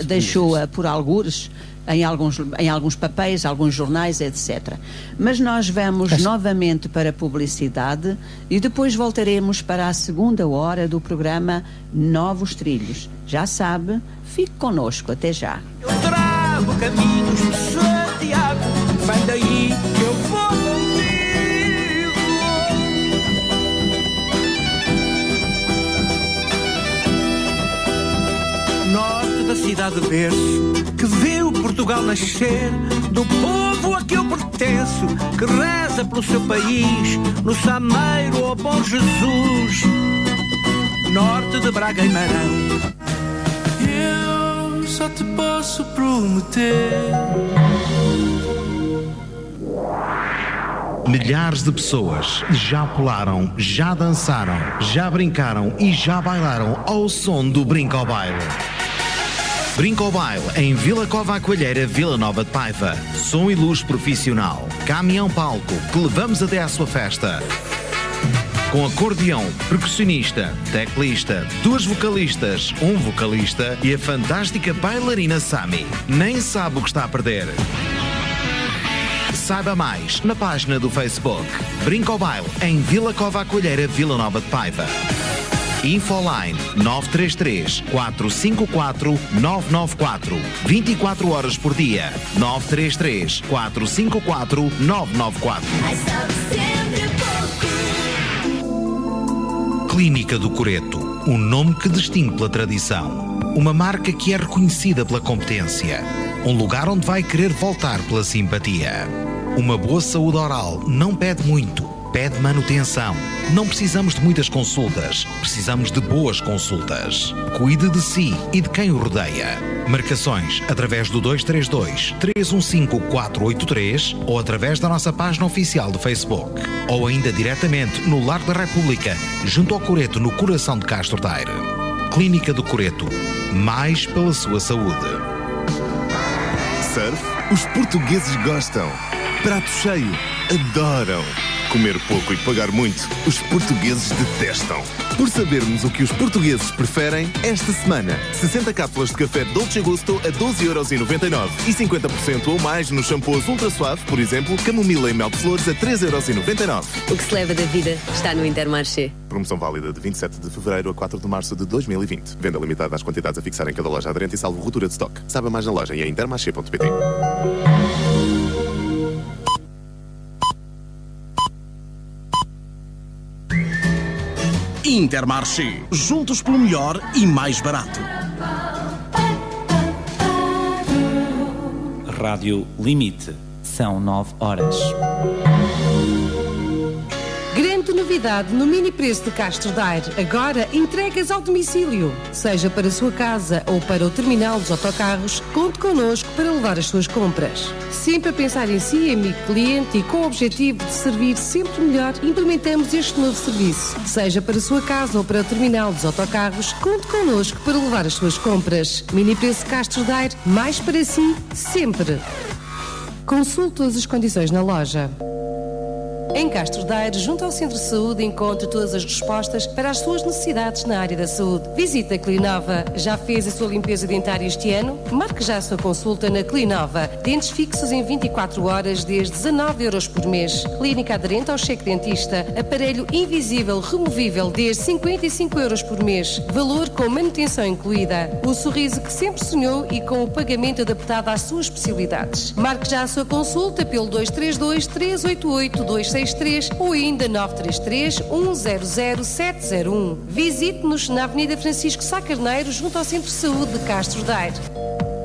Deixou-a por algures, em alguns papéis, alguns jornais, etc. Mas nós vamos novamente para a publicidade e depois voltaremos para a segunda hora do programa Novos Trilhos. Já sabe, fique connosco, até já. Eu trago caminhos de Santiago, vem daí que eu vou contigo. Norte da cidade de berço, que viu Portugal nascer, do povo a que eu pertenço, que reza pelo seu país, no Sameiro ao Bom Jesus. Norte de Braga e Marão, eu só te posso prometer. Milhares de pessoas já pularam, já dançaram, já brincaram e já bailaram ao som do Brinca ao Baile. Brincobile em Vila Cova Coelheira, Vila Nova de Paiva. Som e luz profissional. Caminhão palco que levamos até à sua festa. Com acordeão, percussionista, teclista, 2 vocalistas, 1 vocalista e a fantástica bailarina Sami. Nem sabe o que está a perder. Saiba mais na página do Facebook. Brincobile em Vila Cova Coelheira, Vila Nova de Paiva. Infoline 933 454 994. 24 horas por dia. 933 454 994. Clínica do Coreto, um nome que distingue pela tradição. Uma marca que é reconhecida pela competência. Um lugar onde vai querer voltar pela simpatia. Uma boa saúde oral não pede muito, pede manutenção. Não precisamos de muitas consultas, precisamos de boas consultas. Cuide de si e de quem o rodeia. Marcações através do 232-315-483 ou através da nossa página oficial do Facebook. Ou ainda diretamente no Lar da República, junto ao Coreto, no coração de Castro Daire. Clínica do Coreto, mais pela sua saúde. Surf, os portugueses gostam. Prato cheio, adoram. Comer pouco e pagar muito, os portugueses detestam. Por sabermos o que os portugueses preferem, esta semana, 60 cápsulas de café Dolce Gusto a 12,99€ e 50% ou mais nos shampoos Ultra Suave, por exemplo, camomila e mel de flores a 3,99€. O que se leva da vida está no Intermarché. Promoção válida de 27 de fevereiro a 4 de março de 2020. Venda limitada às quantidades a fixar em cada loja aderente e salvo ruptura de stock. Saiba mais na loja e em intermarché.pt. Intermarché. Juntos pelo melhor e mais barato. Rádio Limite. São 9 horas. Grande novidade no mini preço de Castro Daire. Agora entregas ao domicílio. Seja para a sua casa ou para o terminal dos autocarros, conte connosco para levar as suas compras. Sempre a pensar em si, amigo cliente, e com o objetivo de servir sempre melhor, implementamos este novo serviço. Seja para a sua casa ou para o terminal dos autocarros, conte connosco para levar as suas compras. Mini preço Castro Daire, mais para si, sempre. Consulte todas as condições na loja. Em Castro Daire, junto ao Centro de Saúde, encontre todas as respostas para as suas necessidades na área da saúde. Visite a Clinova. Já fez a sua limpeza dentária este ano? Marque já a sua consulta na Clinova. Dentes fixos em 24 horas, desde 19€ por mês. Clínica aderente ao cheque dentista. Aparelho invisível removível, desde 55€ por mês. Valor com manutenção incluída. O sorriso que sempre sonhou e com o pagamento adaptado às suas especialidades. Marque já a sua consulta pelo 232-388-263 ou ainda 933-100-701. Visite-nos na Avenida Francisco Sá Carneiro, junto ao Centro de Saúde de Castro Daire.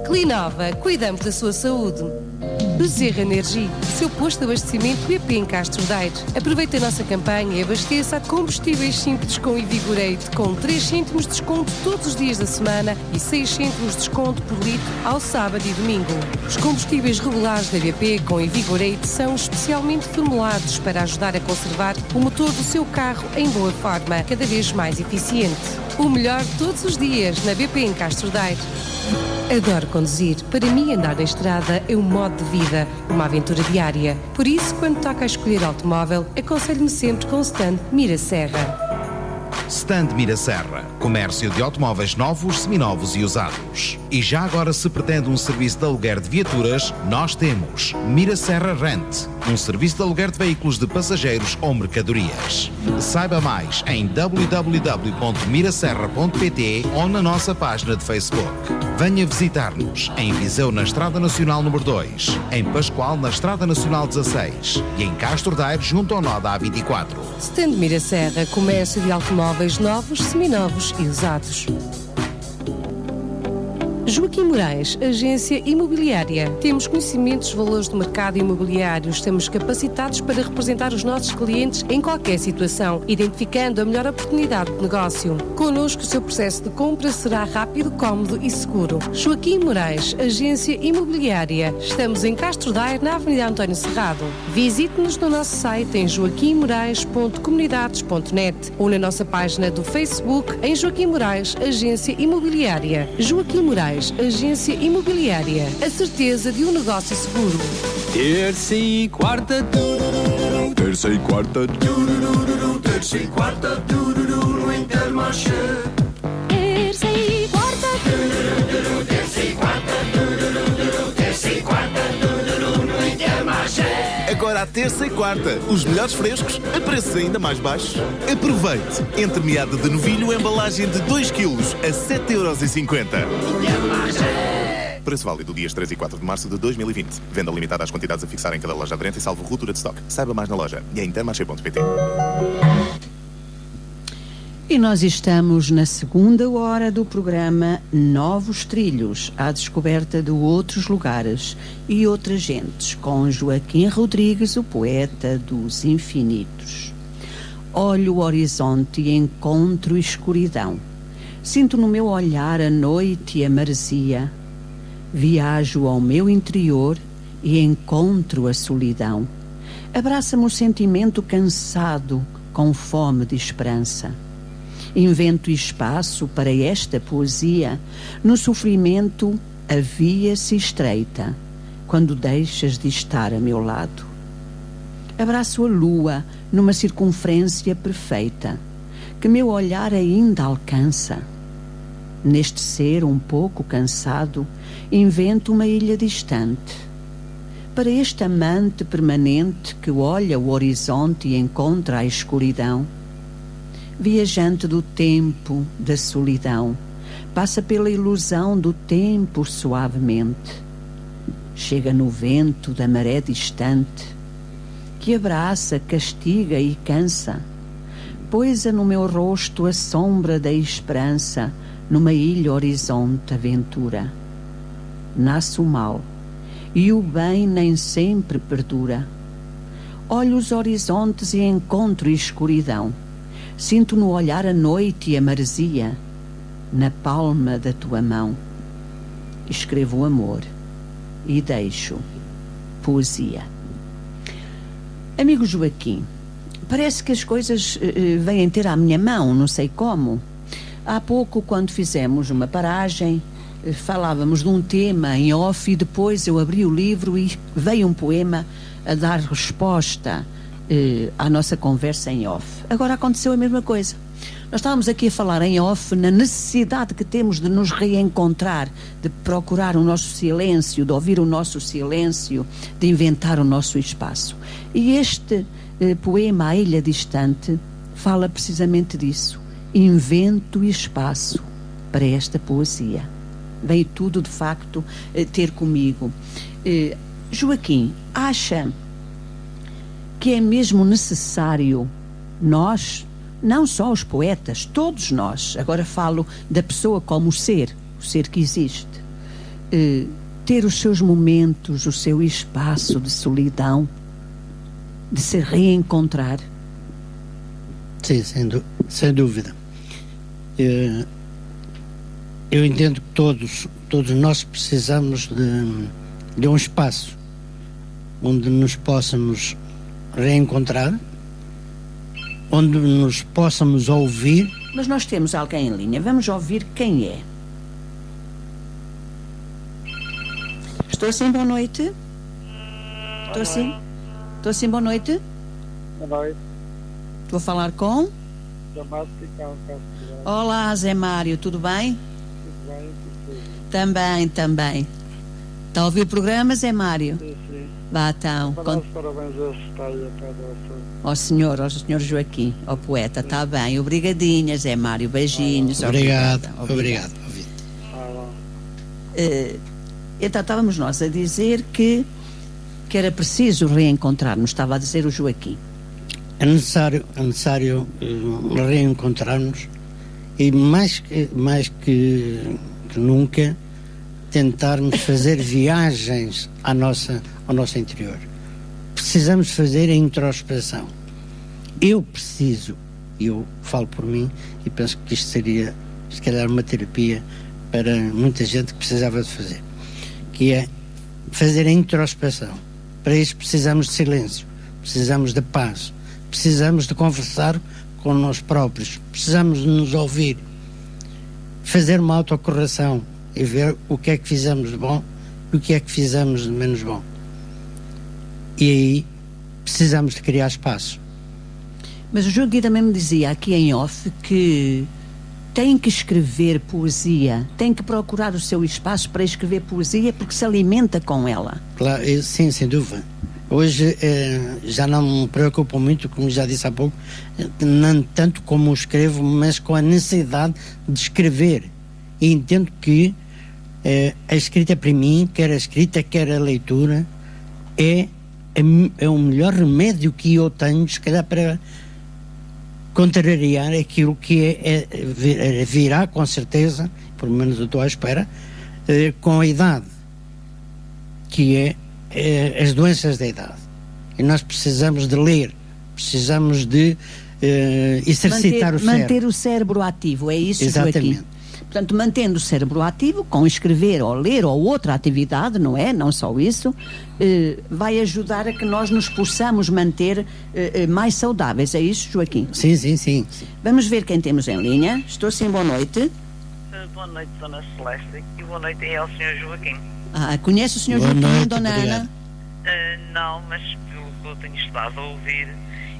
Clinova, cuidamos da sua saúde. Bezerra Energia, seu posto de abastecimento BP em Castro Daire. Aproveite a nossa campanha e abasteça combustíveis simples com Invigorate, com 3 cêntimos de desconto todos os dias da semana e 6 cêntimos de desconto por litro ao sábado e domingo. Os combustíveis regulares da BP com Invigorate são especialmente formulados para ajudar a conservar o motor do seu carro em boa forma, cada vez mais eficiente. O melhor todos os dias na BP em Castro Daire. Adoro conduzir. Para mim, andar na estrada é um modo de vida, uma aventura diária. Por isso, quando toca a escolher automóvel, aconselho-me sempre com o stand Mira Serra. Stand Mira Serra. Comércio de automóveis novos, seminovos e usados. E já agora, se pretende um serviço de aluguer de viaturas, nós temos Mira Serra Rent, um serviço de aluguer de veículos de passageiros ou mercadorias. Saiba mais em www.miraserra.pt ou na nossa página de Facebook. Venha visitar-nos em Viseu, na Estrada Nacional número 2, em Pascoal, na Estrada Nacional 16 e em Castro Daire, junto ao nó da A24. Stand Mira Serra, comércio de automóveis novos, seminovos e usados. Joaquim Moraes, agência imobiliária. Temos conhecimentos dos valores do mercado imobiliário. Estamos capacitados para representar os nossos clientes em qualquer situação, identificando a melhor oportunidade de negócio. Connosco, o seu processo de compra será rápido, cómodo e seguro. Joaquim Moraes, agência imobiliária. Estamos em Castro Daire, na Avenida António Serrado. Visite-nos no nosso site em joaquimmorais.comunidades.net ou na nossa página do Facebook em Joaquim Moraes, agência imobiliária. Joaquim Moraes, Imóveis, agência imobiliária. A certeza de um negócio seguro. Terça e quarta, turururu. Terça e quarta, turururu. Terça e quarta, turururu. No Intermarché. Terça e quarta, turururu. Terça e quarta, turururu. Terça e quarta, turururu. No Intermarché. Agora à terça e quarta, os melhores frescos a preços ainda mais baixos. Aproveite! Entre meada de novilho, embalagem de 2 kg a 7,50€. Preço válido dias 3 e 4 de março de 2020. Venda limitada às quantidades a fixar em cada loja aderente e salvo ruptura de estoque. Saiba mais na loja e em intermarché.pt. E nós estamos na segunda hora do programa Novos Trilhos, à descoberta de outros lugares e outras gentes, com Joaquim Rodrigues, o poeta dos infinitos. Olho o horizonte e encontro escuridão. Sinto no meu olhar a noite e a maresia. Viajo ao meu interior e encontro a solidão. Abraça-me o sentimento cansado, com fome de esperança. Invento espaço para esta poesia. No sofrimento a via se estreita, quando deixas de estar a meu lado. Abraço a lua numa circunferência perfeita, que meu olhar ainda alcança. Neste ser um pouco cansado, invento uma ilha distante. Para este amante permanente que olha o horizonte e encontra a escuridão, viajante do tempo, da solidão, passa pela ilusão do tempo suavemente. Chega no vento da maré distante, que abraça, castiga e cansa. Poisa no meu rosto a sombra da esperança, numa ilha horizonte aventura. Nasce o mal, e o bem nem sempre perdura. Olho os horizontes e encontro escuridão. Sinto no olhar a noite e a maresia, na palma da tua mão. Escrevo o amor e deixo poesia. Amigo Joaquim, parece que as coisas vêm ter à minha mão, não sei como. Há pouco, quando fizemos uma paragem, falávamos de um tema em off e depois eu abri o livro e veio um poema a dar resposta à nossa conversa em off. Agora aconteceu a mesma coisa. Nós estávamos aqui a falar em off na necessidade que temos de nos reencontrar, de procurar o nosso silêncio, de ouvir o nosso silêncio, de inventar o nosso espaço. E este poema, A Ilha Distante, fala precisamente disso. Invento espaço para esta poesia. Veio tudo, de facto, ter comigo. Joaquim, acha que é mesmo necessário nós, não só os poetas, todos nós, agora falo da pessoa como o ser que existe, ter os seus momentos, o seu espaço de solidão, de se reencontrar? Sim, sem dúvida. Eu entendo que todos nós precisamos de um espaço onde nos possamos reencontrar, onde nos possamos ouvir. Mas nós temos alguém em linha, vamos ouvir quem é. Estou sim, boa noite. Estou sim, boa noite. Boa noite. Estou a falar com? Olá, Zé Mário, tudo bem? Tudo bem, Também. Está a ouvir o programa, Zé Mário? Sim. Vá, então. Parabéns ao senhor Joaquim, ao poeta, está bem. Obrigadinha, Zé Mário, beijinhos. Obrigado. Então estávamos nós a dizer que era preciso reencontrar-nos, estava a dizer o Joaquim. É necessário reencontrar-nos e mais que nunca tentarmos fazer viagens ao nosso interior. Precisamos fazer a introspeção. Eu falo por mim e penso que isto seria, se calhar, uma terapia para muita gente que precisava de fazer, que é fazer a introspeção. Para isso precisamos de silêncio, precisamos de paz, precisamos de conversar com nós próprios, precisamos de nos ouvir, fazer uma autocorreção. e ver o que é que fizemos de bom e o que é que fizemos de menos bom. E aí precisamos de criar espaço. Mas o Joaquim também me dizia aqui em off que tem que escrever poesia, tem que procurar o seu espaço para escrever poesia porque se alimenta com ela. Claro, sim, sem dúvida. Hoje já não me preocupo muito, como já disse há pouco, não tanto como escrevo, mas com a necessidade de escrever. E entendo que a escrita para mim, quer a escrita, quer a leitura, é o melhor remédio que eu tenho, se calhar, para contrariar aquilo que virá, com certeza, pelo menos eu estou à espera, com a idade, que é as doenças da idade. E nós precisamos de ler, precisamos de exercitar o cérebro. Manter o cérebro ativo, é isso, exatamente. Joaquim? Portanto, mantendo o cérebro ativo, com escrever ou ler ou outra atividade, não é? Não só isso, vai ajudar a que nós nos possamos manter mais saudáveis. É isso, Joaquim? Sim. Vamos ver quem temos em linha. Estou sim, boa noite. Boa noite, Dona Celeste, e boa noite aí ao Sr. Joaquim. Conhece o Sr. Joaquim, noite, Dona Ana? Não, mas pelo que eu tenho estado a ouvir,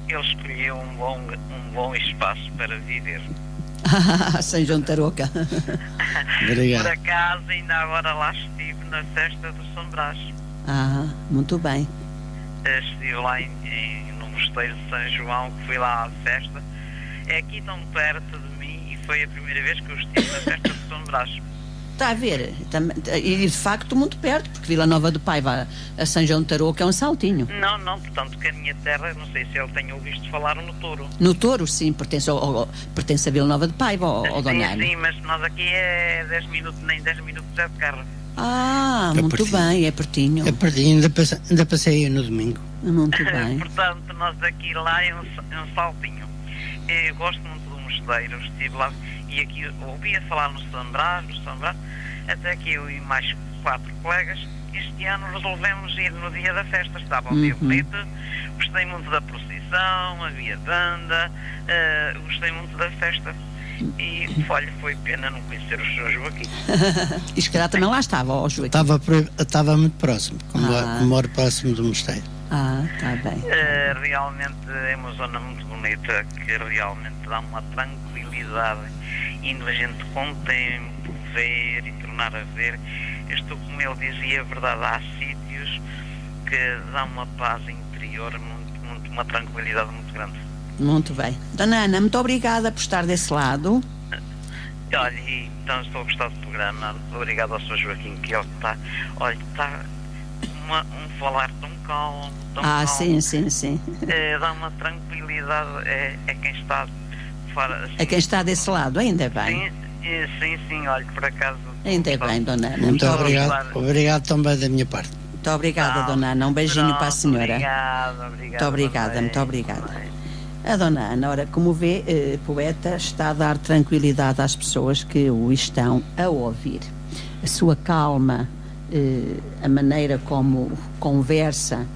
ele escolheu um bom espaço para viver. São João Tarouca. Obrigado. Por acaso, ainda agora lá estive na festa do São Brás. Muito bem. Estive lá no Mosteiro de São João, que fui lá à festa. É aqui tão perto de mim e foi a primeira vez que eu estive na festa de São Brás. Está a ver? E de facto muito perto, porque Vila Nova do Paiva a São João de Tarouca é um saltinho. Não, portanto que a minha terra, não sei se ele tem ouvido falar no Touro. No Touro, sim, pertence a Vila Nova de Paiva, ou Dona Ana. Sim, mas nós aqui é 10 minutos, nem 10 minutos é de carro. Muito pertinho. Bem, é pertinho. É pertinho, ainda passei aí no domingo. Muito bem. Portanto, nós aqui lá é um saltinho. Eu gosto muito do mosteiro, estive lá e aqui ouvia falar no São Brás, até que eu e mais 4 colegas este ano resolvemos ir no dia da festa. Estava um dia bonito, gostei muito da procissão, havia banda, gostei muito da festa e olha, foi pena não conhecer o Sr. Joaquim. E se calhar também lá estava, ó Joaquim. Estava muito próximo, como moro próximo do mosteiro. Está bem. Realmente é uma zona muito bonita, que realmente dá uma tranquilidade e a gente com o tempo ver e tornar a ver. Estou, como ele dizia, é verdade, há sítios que dão uma paz interior, uma tranquilidade muito grande. Muito bem. Dona Ana, muito obrigada por estar desse lado. Olha, então estou a gostar do programa. Obrigado ao Sr. Joaquim, que ele está um falar tão calmo, calmo. Sim. Dá uma tranquilidade, é quem está fora. Assim, é quem está desse lado, ainda bem. Sim, olha, por acaso. Ainda bem, Dona Ana. Muito obrigado. Obrigado também da minha parte. Muito obrigada, Dona Ana. Um beijinho para a senhora. Obrigado. Muito obrigada. A Dona Ana, ora, como vê, poeta, está a dar tranquilidade às pessoas que o estão a ouvir. A sua calma, a maneira como conversa,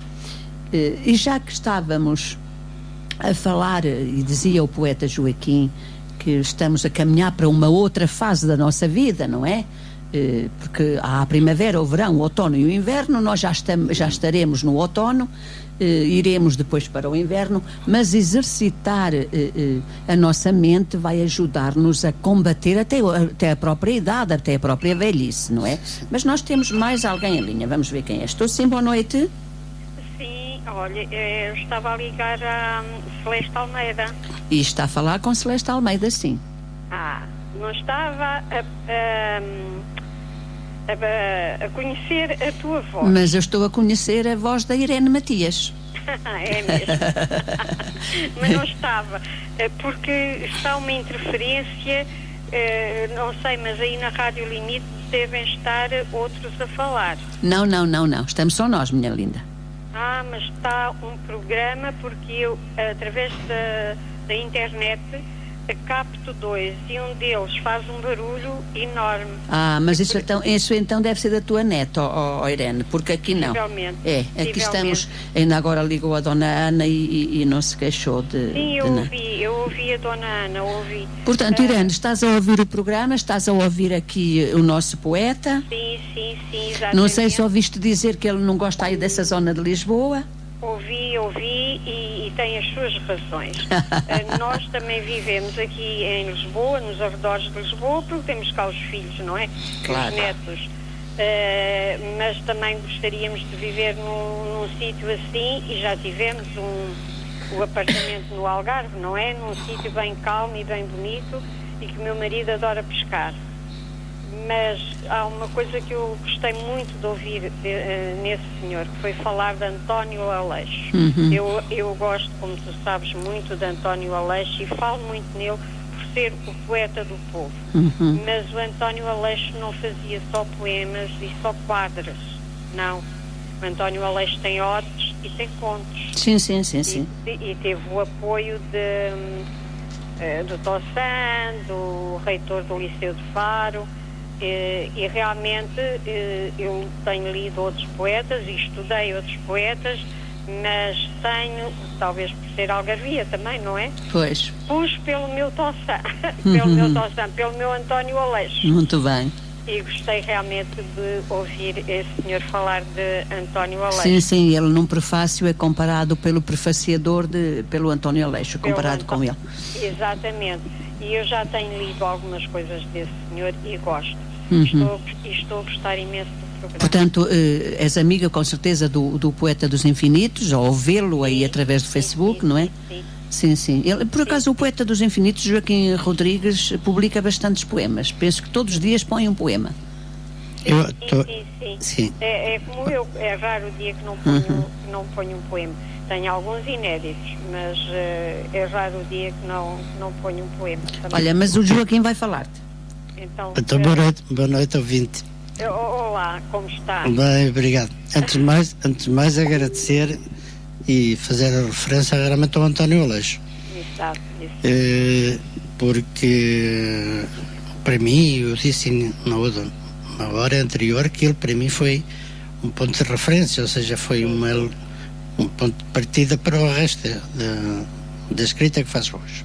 e já que estávamos a falar, e dizia o poeta Joaquim, que estamos a caminhar para uma outra fase da nossa vida, não é? Porque há a primavera, o verão, o outono e o inverno, nós já estaremos no outono, iremos depois para o inverno, mas exercitar a nossa mente vai ajudar-nos a combater até a própria idade, até a própria velhice, não é? Mas nós temos mais alguém em linha, vamos ver quem é. Estou sim, boa noite. Sim, olha, eu estava a ligar a Celeste Almeida. E está a falar com Celeste Almeida, sim. Não estava a conhecer a tua voz. Mas eu estou a conhecer a voz da Irene Matias. É mesmo. Mas não estava, porque está uma interferência, não sei, mas aí na Rádio Limite devem estar outros a falar. Não. Estamos só nós, minha linda. Mas está um programa, porque eu, através da internet, capto 2 e um deles faz um barulho enorme. Mas isso então deve ser da tua neta, Irene, porque aqui não. Possivelmente. Aqui estamos, ainda agora ligou a Dona Ana e não se queixou de... Sim, eu ouvi a Dona Ana, ouvi. Portanto, Irene, estás a ouvir o programa, estás a ouvir aqui o nosso poeta? Sim, exatamente. Não sei se ouviste dizer que ele não gosta aí dessa zona de Lisboa. Ouvi e tem as suas razões. Nós também vivemos aqui em Lisboa, nos arredores de Lisboa, porque temos cá os filhos, não é? Claro. Os netos. Mas também gostaríamos de viver num sítio assim, e já tivemos o apartamento no Algarve, não é? Num sítio bem calmo e bem bonito, e que o meu marido adora pescar. Mas há uma coisa que eu gostei muito de ouvir nesse senhor, que foi falar de António Aleixo. Eu gosto, como tu sabes, muito de António Aleixo e falo muito nele por ser o poeta do povo. Mas o António Aleixo não fazia só poemas e só quadros, não. O António Aleixo tem odes e tem contos. Sim. E teve o apoio do Tossan, do reitor do Liceu de Faro. E realmente eu tenho lido outros poetas e estudei outros poetas, mas tenho, talvez por ser algarvia também, não é? Pois. Pus pelo meu Tossan, pelo meu António Aleixo. Muito bem. E gostei realmente de ouvir esse senhor falar de António Aleixo. Sim, ele num prefácio é comparado pelo prefaciador pelo António Aleixo, comparado com ele. Exatamente. E eu já tenho lido algumas coisas desse senhor e gosto. Estou a gostar imenso do programa. Portanto, és amiga com certeza do Poeta dos Infinitos, ou vê-lo aí através do Facebook, não é? Sim. Ele, por acaso, o Poeta dos Infinitos, Joaquim Rodrigues, publica bastantes poemas. Penso que todos os dias põe um poema. Sim. É como eu, é raro o dia que não ponho um poema. Tenho alguns inéditos, mas é raro o dia que não ponho um poema. Também. Olha, mas o Joaquim vai falar-te. Então boa noite, ouvinte. Olá, como está? Bem, obrigado. Antes de mais agradecer e fazer a referência realmente ao António Aleixo. Exato. Porque para mim, eu disse na hora anterior que ele para mim foi um ponto de referência, ou seja, foi um ponto de partida para o resto da escrita que faço hoje.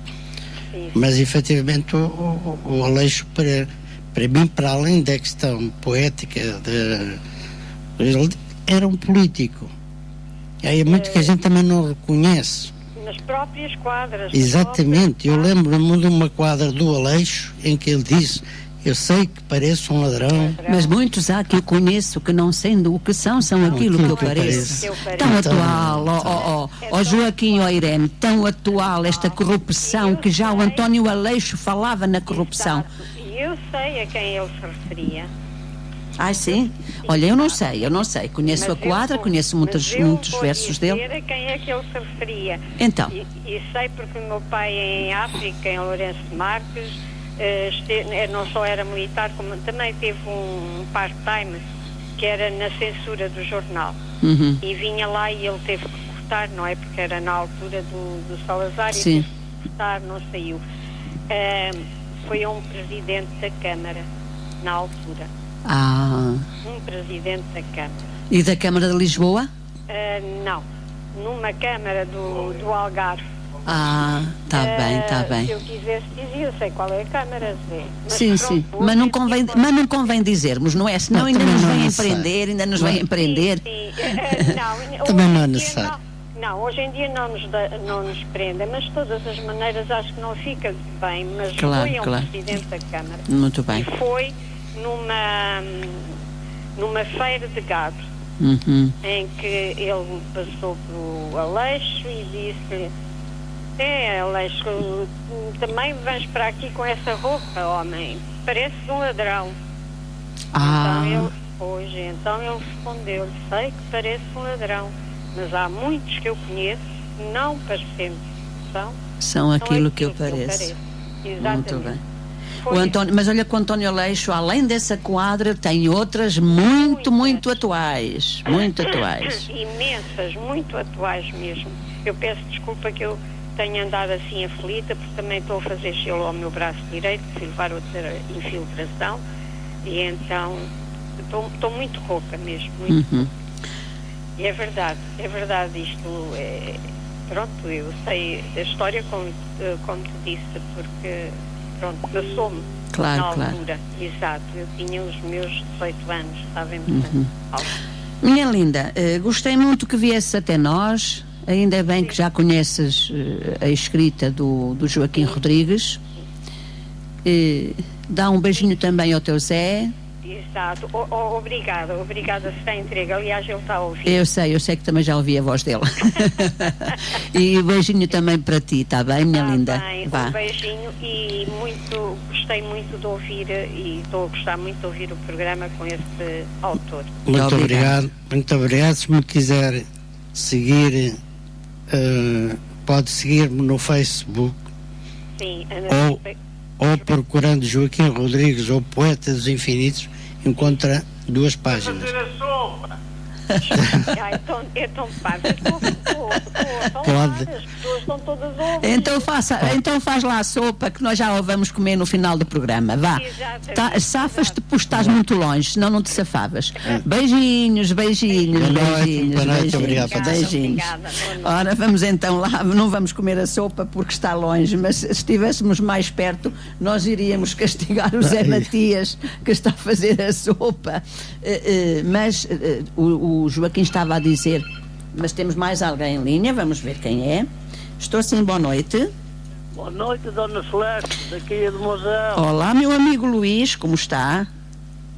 Mas efetivamente o Aleixo para mim, para além da questão poética, ele era um político. E aí é muito que a gente também não reconhece. Nas próprias quadras. Exatamente, eu lembro-me de uma quadra do Aleixo em que ele disse: eu sei que pareço um ladrão, mas muitos há que eu conheço que não sendo o que são aquilo que eu pareço. Tão atual, Joaquim, Irene, tão atual esta corrupção que já o António Aleixo falava na corrupção. E eu sei a quem ele se referia. Sim? Olha, eu não sei. Conheço a quadra, conheço muitos versos dele. Eu sei a quem é que ele se referia. Então. E sei porque o meu pai em África, em Lourenço de Marques, não só era militar, como também teve um part-time que era na censura do jornal. E vinha lá e ele teve que cortar, não é? Porque era na altura do Salazar. Sim. E teve que cortar, não saiu. Foi um presidente da Câmara na altura. Um presidente da Câmara. E da Câmara de Lisboa? Não, numa Câmara do Algarve. Tá bem. Se eu quisesse dizer, eu sei qual é a Câmara, Zé. Sim. Mas não convém dizermos, não é? Senão ainda nos vem empreender, Não, também não é necessário. Não, hoje em dia não nos prendem, mas de todas as maneiras acho que não fica bem. Mas foi um presidente da Câmara. Muito bem. E foi numa feira de gado, em que ele passou pelo Aleixo e disse-lhe: Aleixo, também vens para aqui com essa roupa, homem, pareces um ladrão. Então ele respondeu-lhe: sei que parece um ladrão, mas há muitos que eu conheço que não parecendo são aquilo que eu pareço. Exatamente. Muito bem. Mas olha que o António Aleixo, além dessa quadra, tem outras muito atuais. Muito atuais. Imensas, muito atuais mesmo. Eu peço desculpa que eu tenho andado assim aflita, porque também estou a fazer gelo ao meu braço direito, fui levar outra infiltração, e então estou muito rouca mesmo, muito. E é verdade isto, pronto, eu sei a história como te disse, porque, pronto, passou-me na altura, exato, eu tinha os meus 18 anos, sabem, Minha linda, gostei muito que viesse até nós, ainda bem que já conheces a escrita do Joaquim Rodrigues, dá um beijinho também ao teu Zé. Exato, obrigada se está entregue, aliás ele está a ouvir. Eu sei que também já ouvi a voz dele. E beijinho também para ti, está bem, minha linda? Bem, um beijinho, e gostei muito de ouvir, e estou a gostar muito de ouvir o programa com este autor. Muito obrigado. Se me quiser seguir, pode seguir-me no Facebook. Sim, ou procurando Joaquim Rodrigues ou Poeta dos Infinitos, encontra 2 páginas. Então faz. Pode. As pessoas estão todas a ouvir. Então faz lá a sopa, que nós já a vamos comer no final do programa. Vá. Safas-te, porque estás muito longe, senão não te safavas. Beijinhos. Ora, vamos então lá. Não vamos comer a sopa porque está longe, mas se estivéssemos mais perto, nós iríamos castigar o Zé Matias, que está a fazer a sopa. Mas o Joaquim estava a dizer, mas temos mais alguém em linha, vamos ver quem é. Estou sim, boa noite. Boa noite, Dona Celeste, daqui de Mozão. Olá, meu amigo Luís, como está?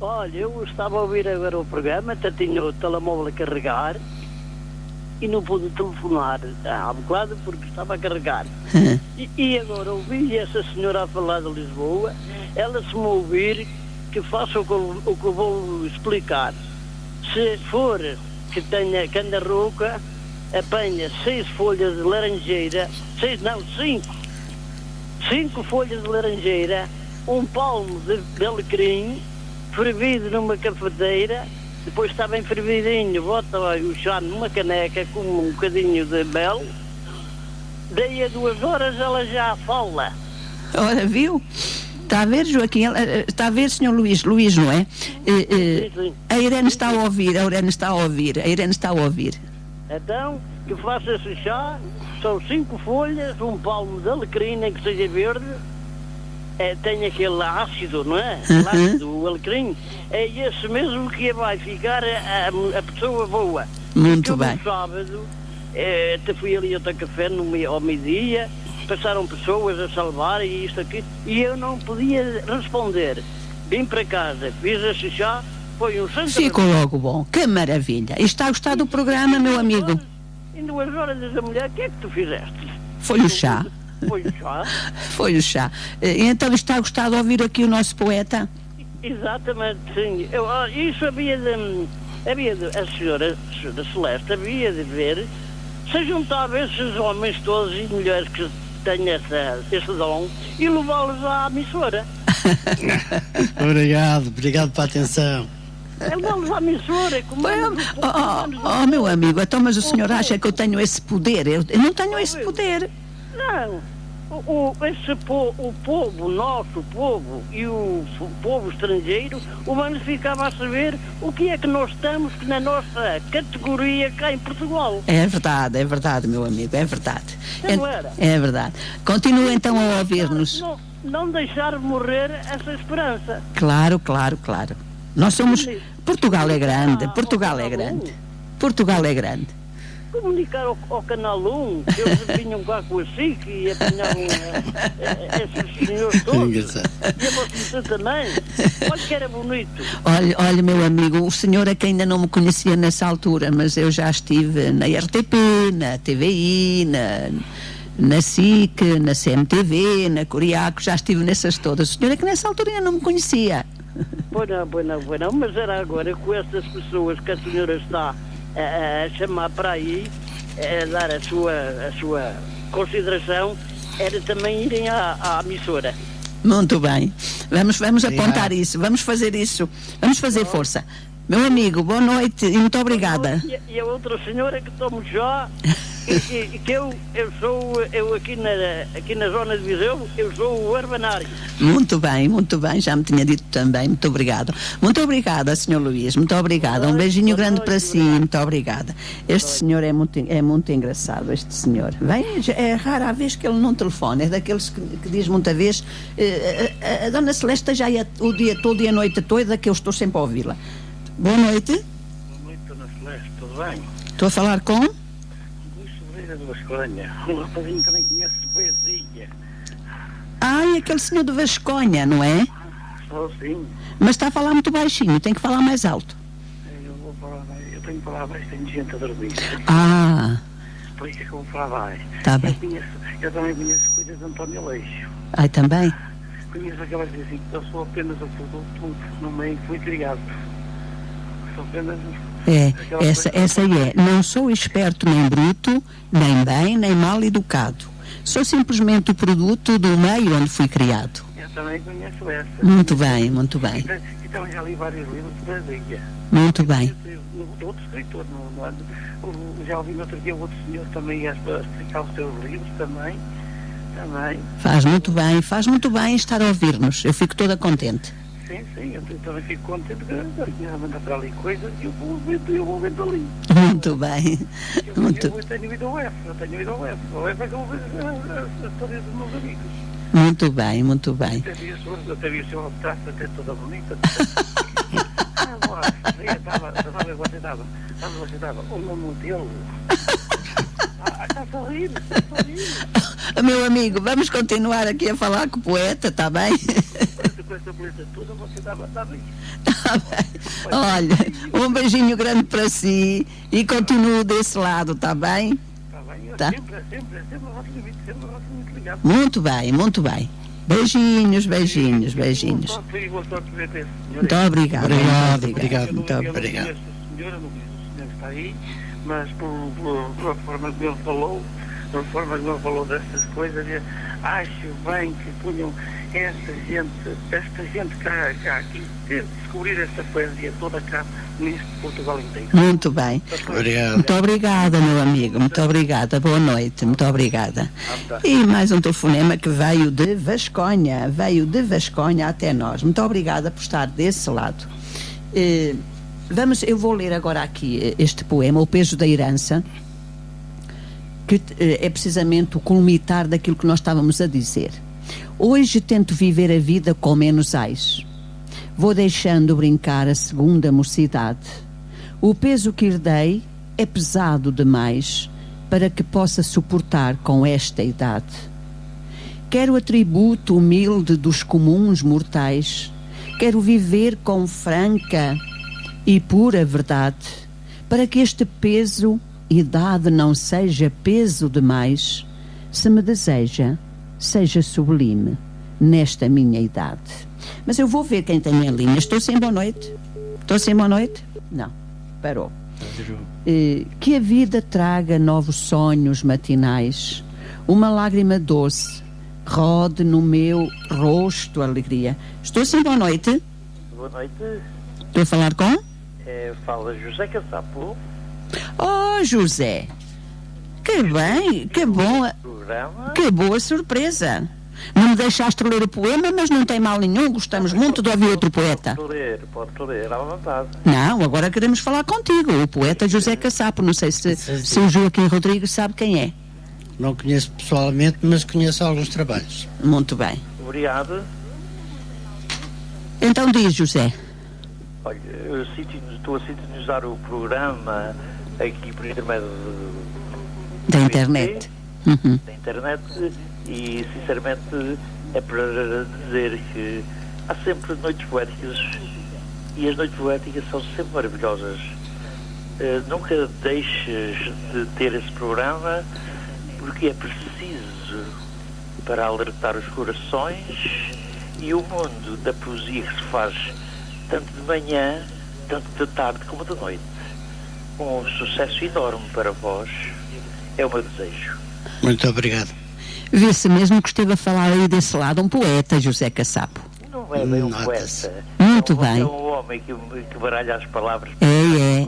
Olha, eu estava a ouvir agora o programa, até tinha o telemóvel a carregar e não pude telefonar há bocado porque estava a carregar. E agora ouvi essa senhora a falar de Lisboa, ela se me ouvir, que faça o que eu vou explicar. Se for que anda rouca, apanha 6 folhas de laranjeira, 5 folhas de laranjeira, um palmo de alecrim, fervido numa cafeteira, depois está bem fervidinho, bota o chá numa caneca com um bocadinho de mel, daí a 2 horas ela já fala. Ora, viu? Está a ver, Joaquim? Está a ver, senhor Luís, não é? Sim. A Irene está a ouvir. Então, que faça esse chá, são 5 folhas, um palmo de alecrim, nem que seja verde, tem aquele ácido, não é? O ácido, o alecrim, é esse mesmo que vai ficar a pessoa boa. Muito bem. No sábado, até fui ali ao café ao meio-dia, passaram pessoas a salvar e isto aqui, e eu não podia responder. Vim para casa, fiz esse chá, foi um santo. Ficou logo bom, que maravilha. E está a gostar do programa, meu amigo? Em 2 horas diz a mulher, o que é que tu fizeste? Foi o chá. Foi o chá. E então está a gostar de ouvir aqui o nosso poeta? Exatamente, sim. Isso havia de a senhora Celeste havia de ver, se juntava esses homens todos e mulheres que têm esse dom e levá-los à emissora. Obrigado pela atenção. Levá-los à emissora. Meu amigo, então, mas o senhor acha que eu tenho esse poder? Eu não tenho esse poder. Não. O povo, nosso povo e o povo estrangeiro, o mano ficava a saber o que é que nós estamos na nossa categoria cá em Portugal. É verdade, meu amigo, é verdade. Não era? É verdade. Continua então a ouvir-nos. Não deixar morrer essa esperança. Claro. Nós somos... Portugal é grande. Comunicar ao Canal 1, que eles vinham cá com a SIC e apanhavam esses senhores todos. E a você também. Olha que era bonito. Olha, meu amigo, o senhor é que ainda não me conhecia nessa altura, mas eu já estive na RTP, na TVI, na SIC, na CMTV, na Coriaco, já estive nessas todas. O senhor é que nessa altura ainda não me conhecia. Pois não, mas era agora com essas pessoas que a senhora está a chamar para aí, a dar a sua consideração, era também irem à emissora. Muito bem, vamos apontar isso, vamos fazer isso, vamos fazer força. Meu amigo, boa noite e muito obrigada. E a outra senhora que estamos já que eu aqui na zona de Viseu, eu sou o urbanário. Muito bem, já me tinha dito também, muito obrigado. Muito obrigada, Sr. Luís, muito obrigada. Um beijinho grande para si, muito obrigada. Este senhor é muito engraçado, este senhor. Vem, é rara a vez que ele não telefona, é daqueles que diz muita vez, a Dona Celeste já ia o dia todo e a noite toda, que eu estou sempre a ouvi-la. Boa noite. Boa noite, Dona Celeste, tudo bem? Estou a falar com? Luís Sobreira de Vasconha. O rapazinho também conhece poesia. É aquele senhor de Vasconha, não é? Só sim. Mas está a falar muito baixinho, tem que falar mais alto. Eu tenho que falar baixo, tenho gente a dormir. Por isso é que eu vou falar baixo. Está bem. Eu também conheço coisas de António Leixo. Também? Conheço aquelas que dizem que eu sou apenas o produto no meio que fui criado. Sou apenas... Essa aí é. Não sou esperto nem bruto, nem bem, nem mal educado. Sou simplesmente o produto do meio onde fui criado. Eu também conheço essa. Muito bem, muito bem. E também já li vários livros de poesia. Muito bem. Outro escritor, já ouvi no outro dia outro senhor também a explicar os seus livros também. Faz muito bem estar a ouvir-nos. Eu fico toda contente. Sim, eu também fico contente que a mandar para ali coisas e eu vou vendo ali. Muito bem. Eu tenho ido ao UF. O UF é que eu vou ver a história dos meus amigos. Muito bem. Até vi o senhor traço até toda bonita. Você estava o meu modelo. Está a rir. Meu amigo, vamos continuar aqui a falar com o poeta, está bem? Com essa beleza toda, você está bem. Está bem. Olha, um beijinho grande para si e continuo desse lado, está bem? Está bem, eu tá? sempre muito ligado. Muito bem. Beijinhos. Muito obrigado. Muito obrigado. O senhor está aí, mas pela forma que ele falou, dessas coisas, acho bem que punham esta gente cá aqui, descobrir esta poesia toda cá neste Portugal inteiro. Muito bem. Obrigado. Muito obrigada, meu amigo. Muito obrigada. Boa noite. Muito obrigada. E mais um telefonema que veio de Vasconha até nós. Muito obrigada por estar desse lado. Eu vou ler agora aqui este poema, O Peso da Herança, que é precisamente o culmitar daquilo que nós estávamos a dizer. Hoje tento viver a vida com menos ais. Vou deixando brincar a segunda mocidade. O peso que herdei é pesado demais para que possa suportar com esta idade. Quero atributo humilde dos comuns mortais. Quero viver com franca e pura verdade, para que este peso, idade, não seja peso demais. Se me deseja, seja sublime nesta minha idade. Mas eu vou ver quem tem em linha. Estou sem boa noite? Não, parou. Que a vida traga novos sonhos matinais, uma lágrima doce rode no meu rosto alegria. Estou sem boa noite? Boa noite. Estou a falar com? Fala José Casapo. Oh, José, que bem, que bom, que boa surpresa. Não me deixaste ler o poema, mas não tem mal nenhum, gostamos muito de ouvir outro poeta. Pode ler, à vontade. Não, agora queremos falar contigo, o poeta José Casapo. Não sei se o Joaquim Rodrigues sabe quem é. Não conheço pessoalmente, mas conheço alguns trabalhos. Muito bem. Obrigado. Então diz, José. Olha, eu estou a sintonizar o programa aqui por intermédio da internet. Da internet e, sinceramente, é para dizer que há sempre noites poéticas e as noites poéticas são sempre maravilhosas. Nunca deixes de ter esse programa, porque é preciso para alertar os corações e o mundo da poesia que se faz tanto de manhã, tanto de tarde como de noite. Um sucesso enorme para vós, é o meu desejo. Muito obrigado. Vê-se mesmo que esteve a falar aí desse lado um poeta, José Casapo. Não é bem um poeta. Muito bem. É um homem que baralha as palavras. É.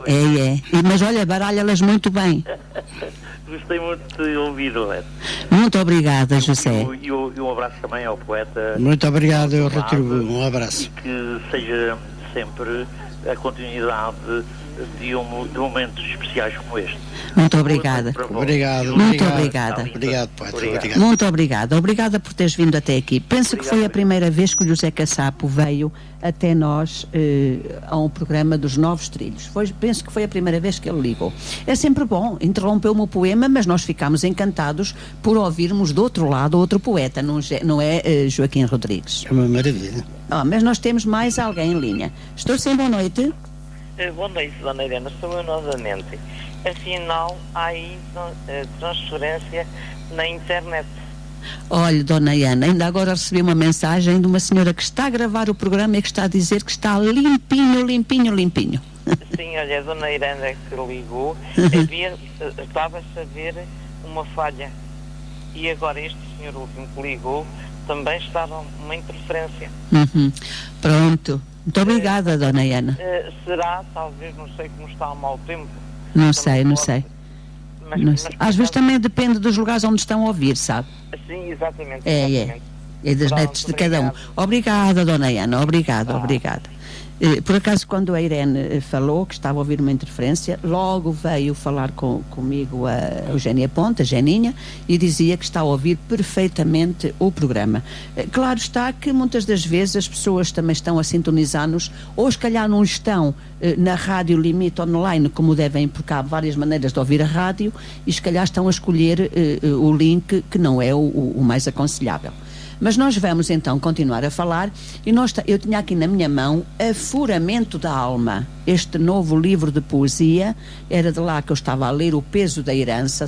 Mas olha, baralha-las muito bem. gostei muito de ouvi-lo. Muito obrigada, José. E um abraço também ao poeta. Muito obrigado, eu retribuo. Um abraço. E que seja sempre a continuidade de momentos especiais como este. Muito obrigada. Obrigado. Muito obrigada. Obrigado, poeta. Obrigado. Muito obrigada. Obrigada por teres vindo até aqui. Penso que foi a primeira vez que o José Caçapo veio até nós a um programa dos Novos Trilhos. Penso que foi a primeira vez que ele ligou. É sempre bom. Interrompeu-me o poema, mas nós ficámos encantados por ouvirmos do outro lado outro poeta, não é Joaquim Rodrigues? É uma maravilha. Mas nós temos mais alguém em linha. Estou sem boa noite. Boa noite, Dona Irene, sou eu novamente. Afinal, há aí transferência na internet. Olha, Dona Ana, ainda agora recebi uma mensagem de uma senhora que está a gravar o programa e que está a dizer que está limpinho. Sim, olha, a Dona Irene que ligou, estava-se a ver uma falha. E agora este senhor último que ligou também estava uma interferência. Pronto. Muito obrigada, Dona Ana. Será, talvez, não sei como está o mau tempo. Não sei. Mas às vezes também depende dos lugares onde estão a ouvir, sabe? Sim, exatamente. É das netos de cada um. Obrigada, Dona Ana. Obrigada. Por acaso, quando a Irene falou que estava a ouvir uma interferência, logo veio falar comigo a Eugénia Ponte, a Geninha, e dizia que está a ouvir perfeitamente o programa. Claro está que muitas das vezes as pessoas também estão a sintonizar-nos, ou se calhar não estão na Rádio Limite online, como devem, porque há várias maneiras de ouvir a rádio, e se calhar estão a escolher o link que não é o mais aconselhável. Mas nós vamos então continuar a falar e eu tinha aqui na minha mão Afuramento da Alma, este novo livro de poesia, era de lá que eu estava a ler o peso da herança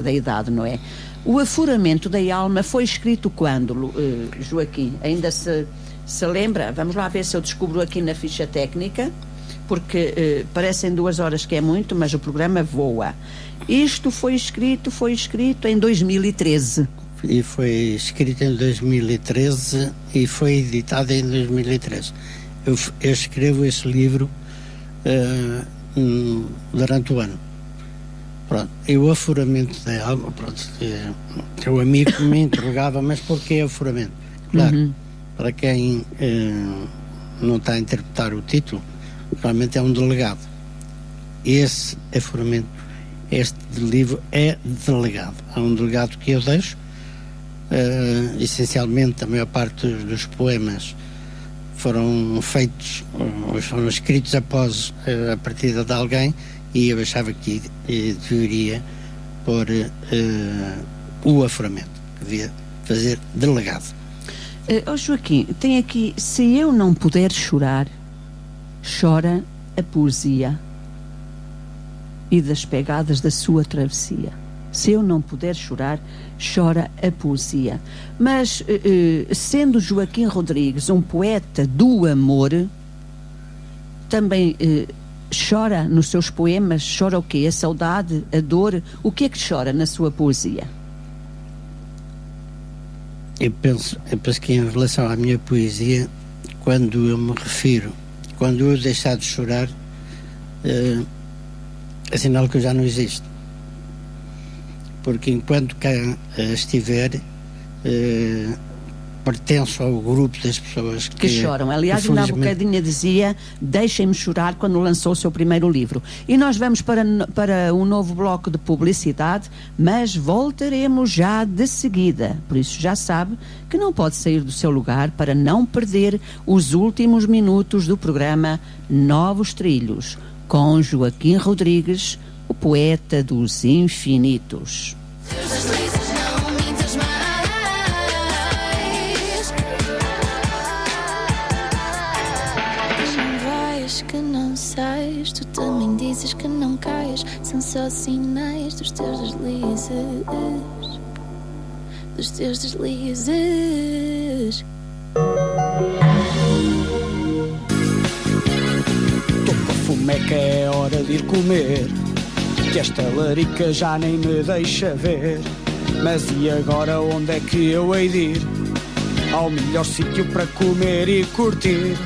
da idade, não é? O Afuramento da Alma foi escrito quando, Joaquim? Ainda se lembra? Vamos lá ver se eu descubro aqui na ficha técnica, porque parecem 2 horas que é muito, mas o programa voa. Isto foi escrito em 2013. E foi escrito em 2013 e foi editado em 2013. Eu escrevo esse livro durante o ano. Pronto. E o afuramento da alma, o amigo me interrogava, mas porquê afuramento? Claro, para quem não está a interpretar o título, realmente é um delegado. Esse afuramento, este livro é delegado. Há um delegado que eu deixo. Essencialmente a maior parte dos poemas foram escritos após a partida de alguém, e eu achava que deveria pôr o afuramento, que devia fazer delegado. Joaquim, tem aqui: se eu não puder chorar, chora a poesia e das pegadas da sua travessia. Se eu não puder chorar, chora a poesia. Mas, sendo Joaquim Rodrigues um poeta do amor, também chora nos seus poemas? Chora o quê? A saudade, a dor? O que é que chora na sua poesia? Eu penso que em relação à minha poesia, quando eu me refiro, quando eu deixar de chorar, é sinal que eu já não existo. Porque enquanto cá estiver, pertenço ao grupo das pessoas que choram. Aliás, ainda há bocadinho dizia: deixem-me chorar, quando lançou o seu primeiro livro. E nós vamos para um novo bloco de publicidade, mas voltaremos já de seguida. Por isso já sabe que não pode sair do seu lugar para não perder os últimos minutos do programa Novos Trilhos, com Joaquim Rodrigues, o poeta dos infinitos. Que não sais, tu também dizes que não cais. São só sinais dos teus deslizes, dos teus deslizes. Tô com fome, é que é hora de ir comer, que esta larica já nem me deixa ver. Mas e agora onde é que eu hei de ir? Ao melhor sítio para comer e curtir.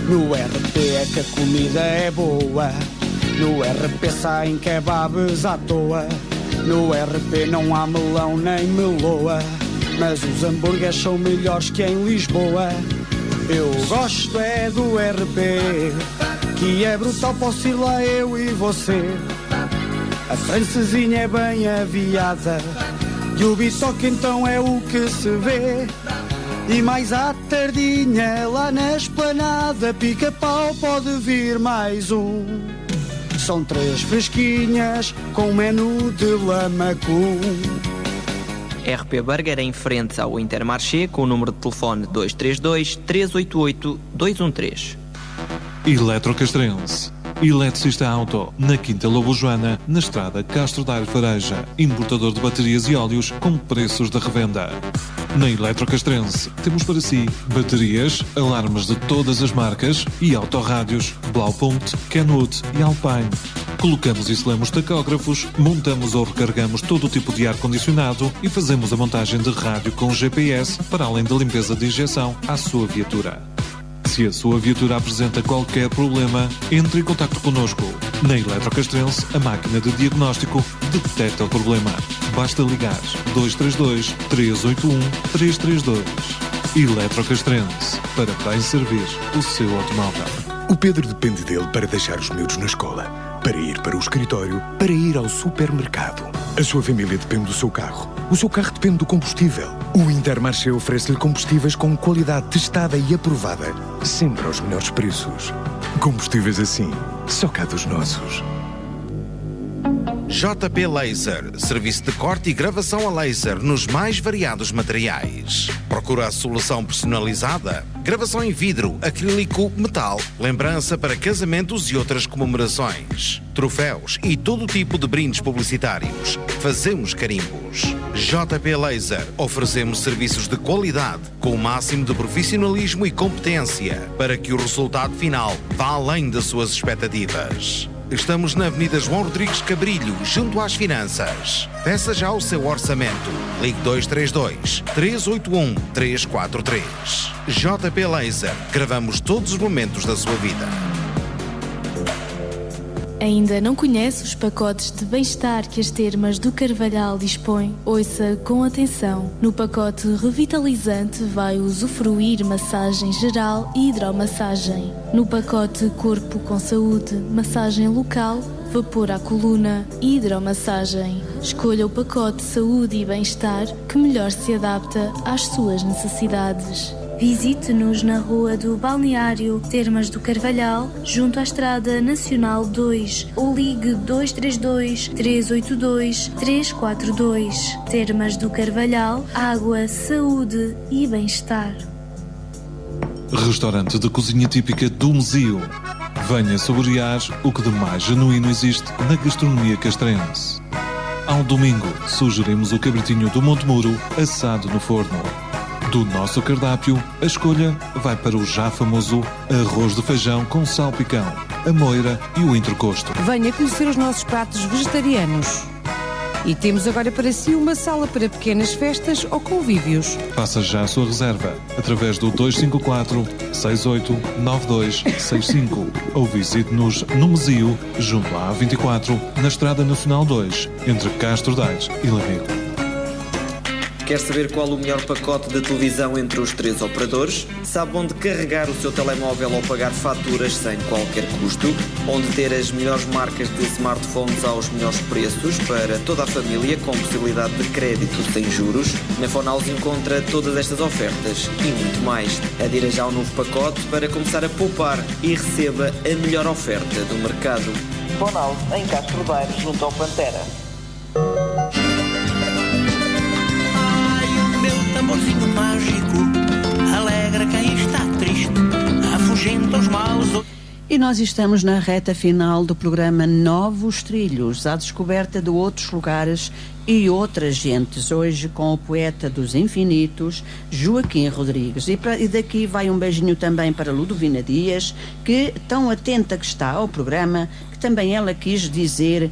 No RP é que a comida é boa, no RP saem kebabs à toa. No RP não há melão nem meloa, mas os hambúrgueres são melhores que em Lisboa. Eu gosto é do RP, que é brutal, posso ir lá eu e você. A francesinha é bem aviada e o bitoque então é o que se vê. E mais à tardinha lá na esplanada, pica-pau pode vir mais um. São 3 fresquinhas com menu de lamacum. RP Burger em frente ao Intermarché com o número de telefone 232 388 213. Eletrocastrense. Eletricista Auto, na Quinta Lobo Joana, na estrada Castro Daire Fareja. Importador de baterias e óleos com preços de revenda. Na Eletrocastrense temos para si baterias, alarmes de todas as marcas e autorrádios Blaupunkt, Kenwood e Alpine. Colocamos e selamos tacógrafos, montamos ou recarregamos todo o tipo de ar-condicionado e fazemos a montagem de rádio com GPS para além da limpeza de injeção à sua viatura. Se a sua viatura apresenta qualquer problema, entre em contato connosco. Na Eletrocastrense, a máquina de diagnóstico detecta o problema. Basta ligar 232 381 332. Eletrocastrense, para bem servir o seu automóvel. O Pedro depende dele para deixar os miúdos na escola, para ir para o escritório, para ir ao supermercado. A sua família depende do seu carro. O seu carro depende do combustível. O Intermarché oferece-lhe combustíveis com qualidade testada e aprovada, sempre aos melhores preços. Combustíveis assim, só cá dos nossos. JP Laser, serviço de corte e gravação a laser nos mais variados materiais. Procura a solução personalizada? Gravação em vidro, acrílico, metal, lembrança para casamentos e outras comemorações, troféus e todo tipo de brindes publicitários. Fazemos carimbos. JP Laser, oferecemos serviços de qualidade com o máximo de profissionalismo e competência para que o resultado final vá além das suas expectativas. Estamos na Avenida João Rodrigues Cabrilho, junto às Finanças. Peça já o seu orçamento. Ligue 232 381 343. JP Laser. Gravamos todos os momentos da sua vida. Ainda não conhece os pacotes de bem-estar que as Termas do Carvalhal dispõem? Ouça com atenção. No pacote revitalizante vai usufruir massagem geral e hidromassagem. No pacote Corpo com Saúde, massagem local, vapor à coluna e hidromassagem. Escolha o pacote Saúde e Bem-Estar que melhor se adapta às suas necessidades. Visite-nos na Rua do Balneário, Termas do Carvalhal, junto à Estrada Nacional 2, ou ligue 232 382 342. Termas do Carvalhal, água, saúde e bem-estar. Restaurante de cozinha típica do Mesio. Venha saborear o que de mais genuíno existe na gastronomia castrense. Ao domingo, sugerimos o cabritinho do Monte Muro assado no forno. Do nosso cardápio, a escolha vai para o já famoso arroz de feijão com salpicão, a moira e o entrecosto. Venha conhecer os nossos pratos vegetarianos. E temos agora para si uma sala para pequenas festas ou convívios. Faça já a sua reserva através do 254 6892 65 ou visite-nos no Mesio, junto à A24, na Estrada Nacional 2, entre Castro Daire e Lamego. Quer saber qual o melhor pacote de televisão entre os 3 operadores? Sabe onde carregar o seu telemóvel ou pagar faturas sem qualquer custo? Onde ter as melhores marcas de smartphones aos melhores preços para toda a família com possibilidade de crédito sem juros? Na Fonaus encontra todas estas ofertas e muito mais. Adira já ao novo pacote para começar a poupar e receba a melhor oferta do mercado. Fonaus em Castro Daire, junto ao Pantera. Tamborzinho mágico alegra quem está triste, afugenta os maus. E nós estamos na reta final do programa Novos Trilhos, à descoberta de outros lugares e outras gentes. Hoje com o poeta dos infinitos, Joaquim Rodrigues. E daqui vai um beijinho também para Ludovina Dias, que tão atenta que está ao programa, que também ela quis dizer: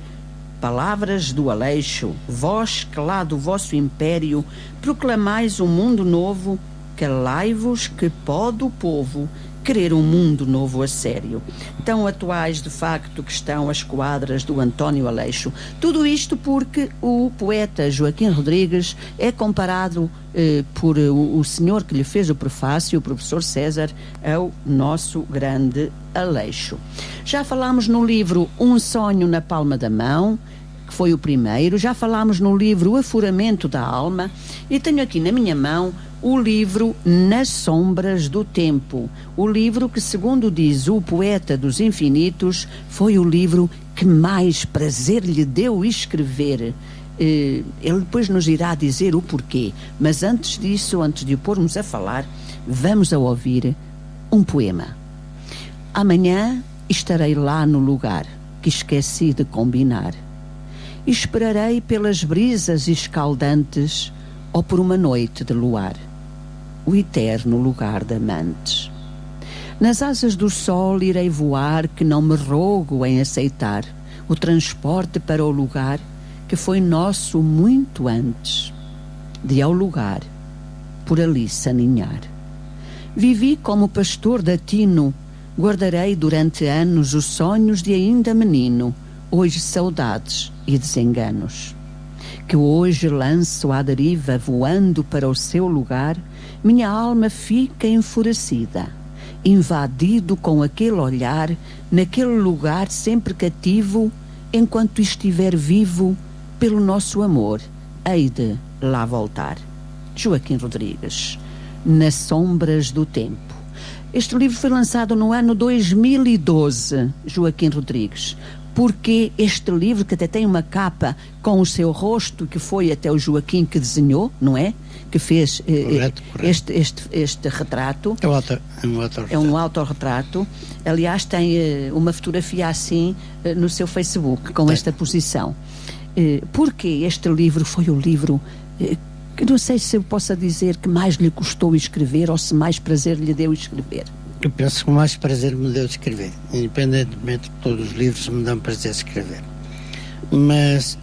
palavras do Aleixo, vós que lá do vosso império proclamais um mundo novo, calai-vos que pode o povo querer um mundo novo a sério. Tão atuais, de facto, que estão as quadras do António Aleixo. Tudo isto porque o poeta Joaquim Rodrigues é comparado por o senhor que lhe fez o prefácio, o professor César, ao nosso grande Aleixo. Já falámos no livro Um Sonho na Palma da Mão, que foi o primeiro. Já falámos no livro O Afuramento da Alma, e tenho aqui na minha mão o livro Nas Sombras do Tempo, o livro que, segundo diz o poeta dos infinitos, foi o livro que mais prazer lhe deu escrever. Ele depois nos irá dizer o porquê, mas antes disso, antes de o pormos a falar, vamos a ouvir um poema. Amanhã estarei lá no lugar que esqueci de combinar. Esperarei pelas brisas escaldantes ou por uma noite de luar, o eterno lugar de amantes. Nas asas do sol irei voar, que não me rogo em aceitar o transporte para o lugar que foi nosso muito antes de ao lugar por ali saninhar. Vivi como pastor datino, guardarei durante anos os sonhos de ainda menino, hoje saudades e desenganos, que hoje lanço à deriva voando para o seu lugar. Minha alma fica enfurecida, invadido com aquele olhar, naquele lugar sempre cativo, enquanto estiver vivo, pelo nosso amor, hei de lá voltar. Joaquim Rodrigues, Nas Sombras do Tempo. Este livro foi lançado no ano 2012, Joaquim Rodrigues. Porque este livro, que até tem uma capa com o seu rosto, que foi até o Joaquim que desenhou, não é? Que fez correto. Este retrato. É um autorretrato. Aliás, tem uma fotografia assim no seu Facebook, com esta posição. Porque este livro foi o livro que não sei se eu possa dizer que mais lhe custou escrever ou se mais prazer lhe deu escrever. Eu penso que o mais prazer me deu escrever, independentemente de todos os livros me dão prazer escrever. Mas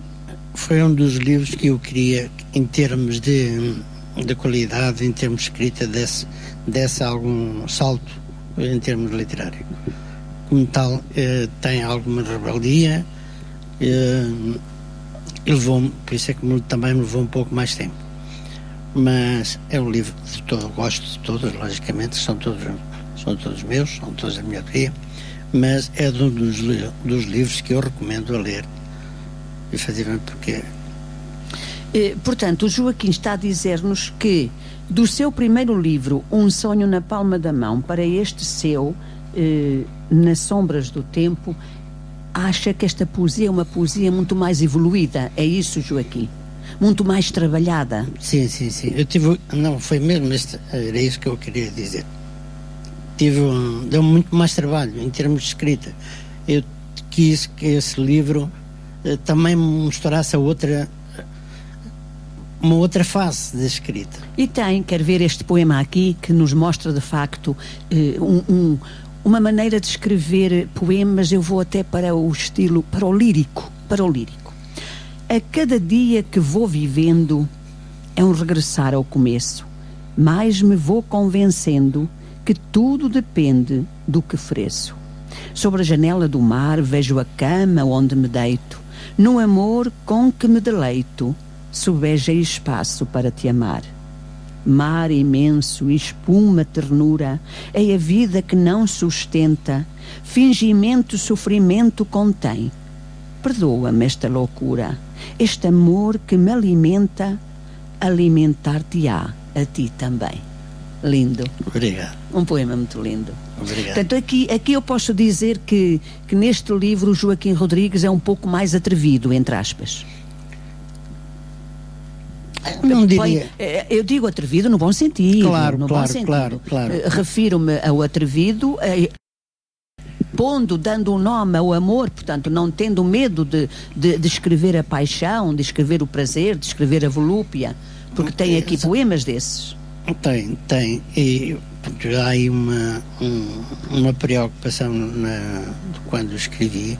foi um dos livros que eu queria, em termos de qualidade, em termos de escrita, desse algum salto em termos literários. Como tal, tem alguma rebeldia, e levou-me, por isso é que também me levou um pouco mais tempo. Mas é um livro de todo, gosto de todos, logicamente, são todos meus, são todos a minha autoria, mas é um dos livros que eu recomendo a ler, efetivamente, porque... Portanto, o Joaquim está a dizer-nos que do seu primeiro livro, Um Sonho na Palma da Mão, para este seu, Nas Sombras do Tempo, acha que esta poesia é uma poesia muito mais evoluída. É isso, Joaquim? Muito mais trabalhada. Sim. Não, foi mesmo era isso que eu queria dizer. Deu muito mais trabalho em termos de escrita. Eu quis que esse livro também mostrasse uma outra face da escrita. E quer ver este poema aqui, que nos mostra de facto uma maneira de escrever poemas. Eu vou até para o estilo, para o lírico. A cada dia que vou vivendo é um regressar ao começo, mais me vou convencendo que tudo depende do que ofereço. Sobre a janela do mar vejo a cama onde me deito, no amor com que me deleito, subejei espaço para te amar. Mar imenso, espuma, ternura, é a vida que não sustenta, fingimento, sofrimento contém. Perdoa-me esta loucura, este amor que me alimenta, alimentar-te-á a ti também. Lindo. Obrigado. Um poema muito lindo. Obrigado. Portanto, aqui eu posso dizer que neste livro o Joaquim Rodrigues é um pouco mais atrevido, entre aspas. Não diria. Eu digo atrevido no bom sentido. Claro. Refiro-me ao atrevido, dando um nome ao amor, portanto, não tendo medo de escrever a paixão, de escrever o prazer, de escrever a volúpia, porque tem aqui poemas desses. Tem. E há aí uma preocupação quando escrevi,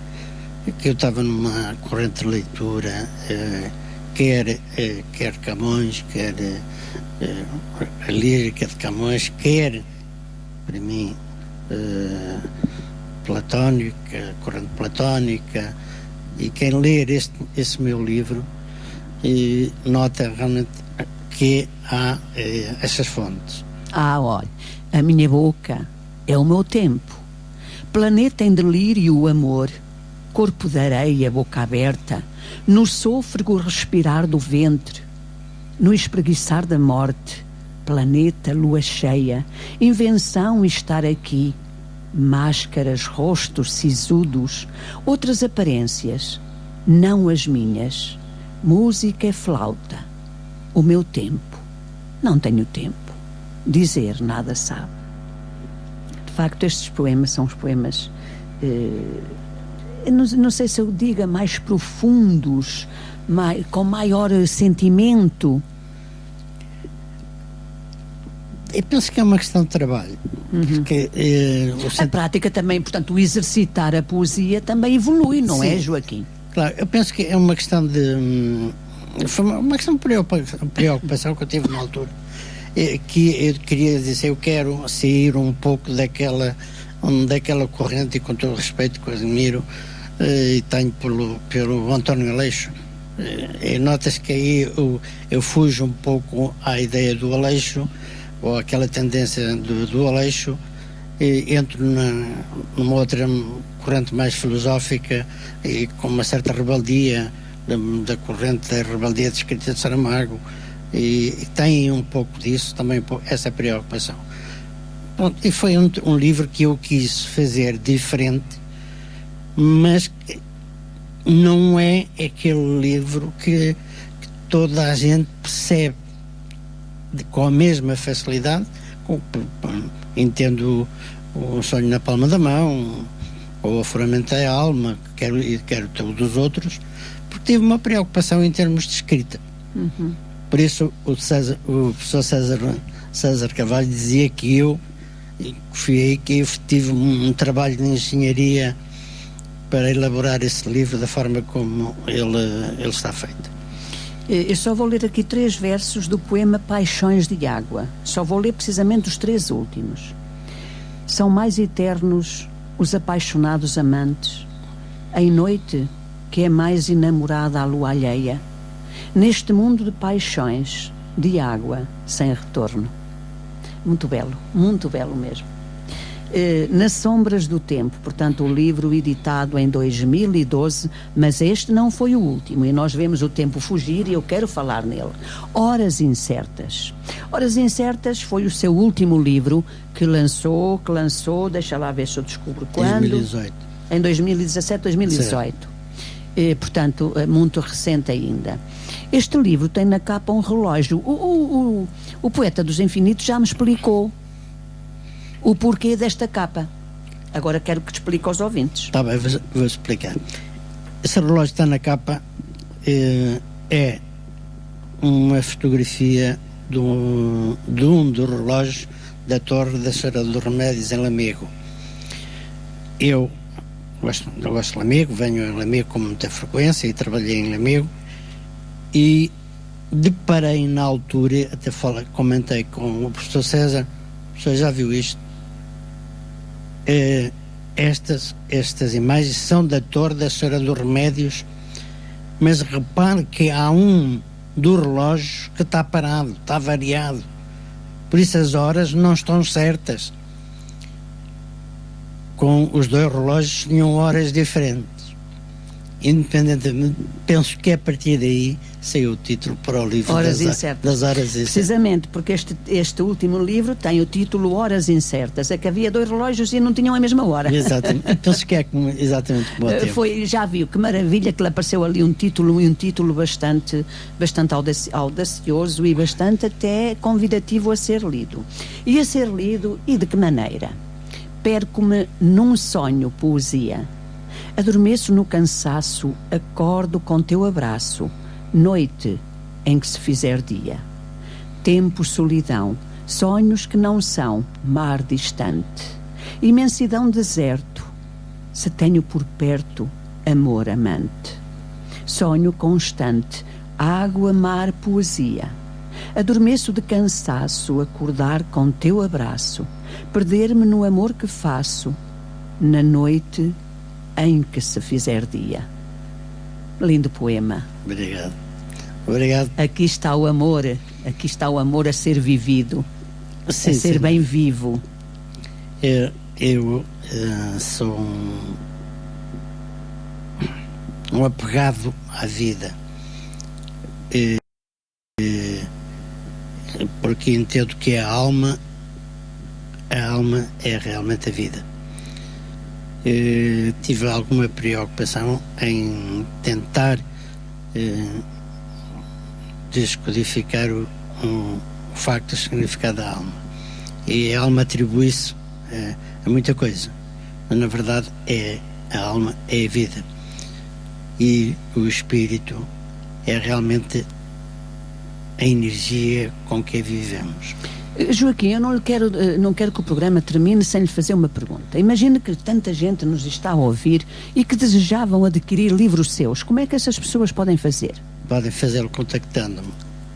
que eu estava numa corrente de leitura, quer Camões, quer a lírica de Camões, quer, para mim, platónica, corrente platónica, e quem ler esse meu livro nota realmente que há essas fontes. Olha, a minha boca é o meu tempo, planeta em delírio o amor, corpo de areia, boca aberta, no sôfrego respirar do ventre, no espreguiçar da morte, planeta, lua cheia, invenção estar aqui, máscaras, rostos sisudos, outras aparências, não as minhas, música é flauta, o meu tempo, não tenho tempo, dizer nada sabe. De facto, estes poemas são os poemas, não sei se eu diga mais profundos, com maior sentimento. Eu penso que é uma questão de trabalho. Porque, a prática também, portanto, o exercitar a poesia também evolui, não é, Joaquim? Claro, eu penso que é uma questão de... Foi uma questão de preocupação que eu tive na altura. Que eu queria dizer, eu quero sair um pouco daquela corrente, e com todo o respeito que eu admiro e tenho pelo António Aleixo. Nota-se que aí eu fujo um pouco à ideia do Aleixo, ou aquela tendência do Aleixo, e entro numa outra corrente mais filosófica e com uma certa rebeldia da corrente da rebeldia descrita de Saramago, e tem um pouco disso, também essa preocupação. Pronto, e foi um livro que eu quis fazer diferente, mas não é aquele livro que toda a gente percebe com a mesma facilidade. Entendo Um Sonho na Palma da Mão, ou Aforamento da Alma, quero todos os outros, porque tive uma preocupação em termos de escrita. Por isso o professor César Carvalho dizia que eu tive um trabalho de engenharia para elaborar esse livro da forma como ele está feito. Eu só vou ler aqui 3 versos do poema Paixões de Água. Só vou ler precisamente os 3 últimos. São mais eternos os apaixonados amantes, em noite que é mais enamorada a lua alheia, neste mundo de paixões, de água sem retorno. Muito belo mesmo. Nas Sombras do Tempo, portanto, o livro editado em 2012, mas este não foi o último, e nós vemos o tempo fugir e eu quero falar nele. Horas Incertas. Horas Incertas foi o seu último livro que lançou, deixa lá ver se eu descubro quando. 2018. Em 2017, 2018. Portanto, muito recente ainda. Este livro tem na capa um relógio. O Poeta dos Infinitos já me explicou o porquê desta capa. Agora quero que te explique aos ouvintes. Está bem, vou explicar. Esse relógio está na capa, é uma fotografia de um dos relógios da Torre da Senhora dos Remédios em Lamego. Eu gosto de Lamego, venho em Lamego com muita frequência e trabalhei em Lamego, e deparei na altura, até comentei com o professor César, o professor já viu isto? Estas imagens são da Torre da Senhora dos Remédios, mas repare que há um dos relógios que está parado, está variado, por isso as horas não estão certas. Com os 2 relógios tinham horas diferentes. Independentemente, penso que a partir daí saiu o título para o livro das Horas Incertas. Precisamente, porque este último livro tem o título Horas Incertas. É que havia 2 relógios e não tinham a mesma hora. Exatamente. Penso que é exatamente como o tempo. Já viu, que maravilha que lhe apareceu ali um título bastante audacioso e bastante até convidativo a ser lido. E a ser lido, e de que maneira? Perco-me num sonho, poesia. Adormeço no cansaço, acordo com teu abraço, noite em que se fizer dia. Tempo, solidão, sonhos que não são, mar distante. Imensidão, deserto, se tenho por perto amor amante. Sonho constante, água, mar, poesia. Adormeço de cansaço, acordar com teu abraço, perder-me no amor que faço na noite em que se fizer dia. Lindo poema. Obrigado. Obrigado. Aqui está o amor a ser vivido, sim, a ser sim. bem vivo. Eu sou um apegado à vida, porque entendo que a alma é realmente a vida. Tive alguma preocupação em tentar descodificar o facto, o significado da alma, e a alma atribui-se a muita coisa, mas na verdade a alma é a vida, e o espírito é realmente a energia com que vivemos. Joaquim, eu não quero que o programa termine sem lhe fazer uma pergunta. Imagina que tanta gente nos está a ouvir e que desejavam adquirir livros seus. Como é que essas pessoas podem fazer? Podem fazê-lo contactando-me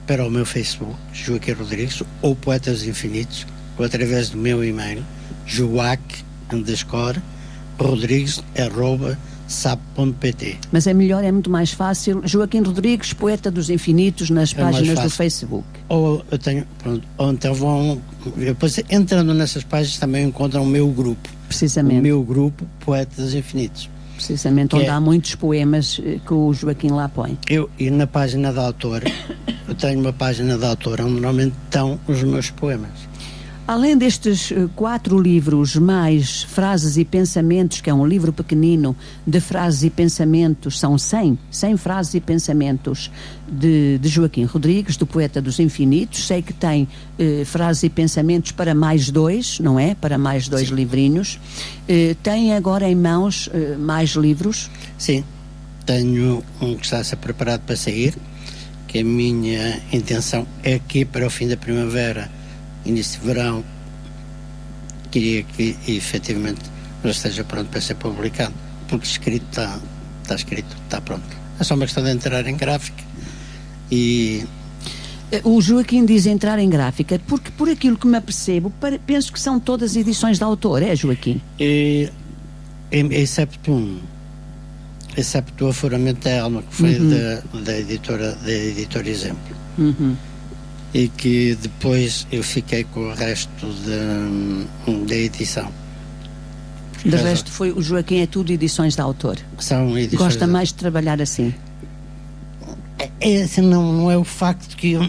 para o meu Facebook, Joaquim Rodrigues, ou Poetas Infinitos, ou através do meu e-mail, joac_rodrigues@sap.pt. Mas é melhor, é muito mais fácil, Joaquim Rodrigues, Poeta dos Infinitos, nas páginas do Facebook. Ou eu tenho, pronto, ou então vão, depois entrando nessas páginas também encontram o meu grupo. Precisamente. O meu grupo, Poetas dos Infinitos. Precisamente, onde há muitos poemas que o Joaquim lá põe. E na página da autora, eu tenho uma página da autora onde normalmente estão os meus poemas. Além destes 4 livros, mais Frases e Pensamentos, que é um livro pequenino de frases e pensamentos, são 100 frases e pensamentos de Joaquim Rodrigues, do Poeta dos Infinitos. Sei que tem frases e pensamentos para mais 2, não é? Para mais 2 livrinhos. Tem agora em mãos mais livros? Sim, tenho um que está a ser preparado para sair, que a minha intenção é que para o fim da primavera, início de verão, queria que efetivamente já esteja pronto para ser publicado, porque escrito está escrito, está pronto. É só uma questão de entrar em gráfica. E o Joaquim diz entrar em gráfica, porque por aquilo que me apercebo, penso que são todas edições de autor, é, Joaquim? Excepto o Aforamento da Alma, que foi da editora Exemplo. E que depois eu fiquei com o resto da edição. De resto foi, o Joaquim é tudo edições de autor. São edições. Gosta mais de trabalhar assim? Assim, não é o facto que eu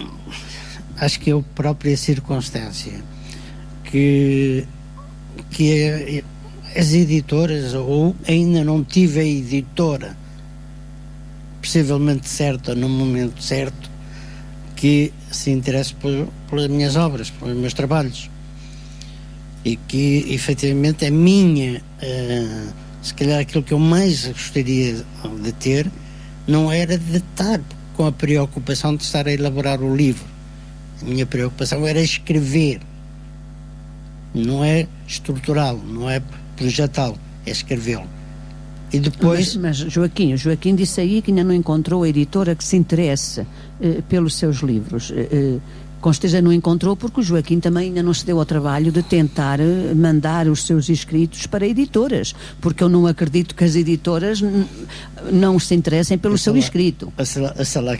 acho que é a própria circunstância que as editoras, ou ainda não tive a editora possivelmente certa no momento certo, que se interesse pelas minhas obras, pelos meus trabalhos, e que efetivamente a minha, se calhar aquilo que eu mais gostaria de ter não era de estar com a preocupação de estar a elaborar o livro. A minha preocupação era escrever, não é estruturá-lo, não é projetá-lo, é escrevê-lo. E depois... Mas o Joaquim disse aí que ainda não encontrou a editora que se interesse pelos seus livros. Com certeza não encontrou, porque o Joaquim também ainda não se deu ao trabalho de tentar mandar os seus escritos para editoras, porque eu não acredito que as editoras não se interessem pelo seu escrito. Sei lá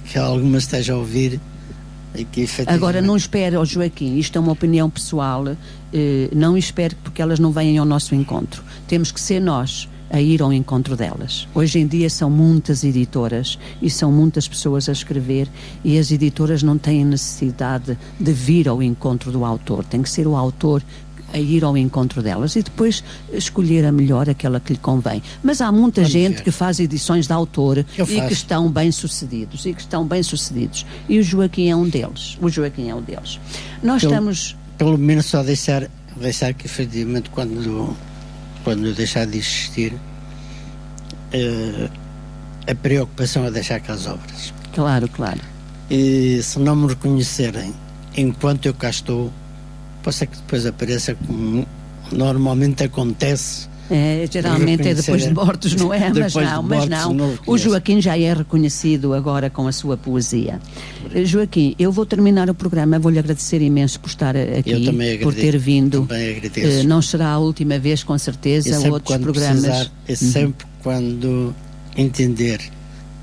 que alguma esteja a ouvir. Agora não espere, Joaquim, isto é uma opinião pessoal, não espere, porque elas não venham ao nosso encontro. Temos que ser nós a ir ao encontro delas. Hoje em dia são muitas editoras e são muitas pessoas a escrever, e as editoras não têm necessidade de vir ao encontro do autor. Tem que ser o autor a ir ao encontro delas e depois escolher a melhor, aquela que lhe convém. Mas há muita gente que faz edições de autor e que estão bem sucedidos, e o Joaquim é um deles. Nós estamos... Pelo menos só deixar que efetivamente quando eu deixar de existir, a preocupação é deixar aquelas obras. Claro. E se não me reconhecerem enquanto eu cá estou, pode ser que depois apareça, como normalmente acontece, Geralmente é depois de mortos, não é? Mas não. O Joaquim já é reconhecido agora com a sua poesia. Joaquim, eu vou terminar o programa, vou-lhe agradecer imenso por estar aqui, por ter vindo. Também agradeço. Não será a última vez, com certeza, outros programas. Sempre quando entender.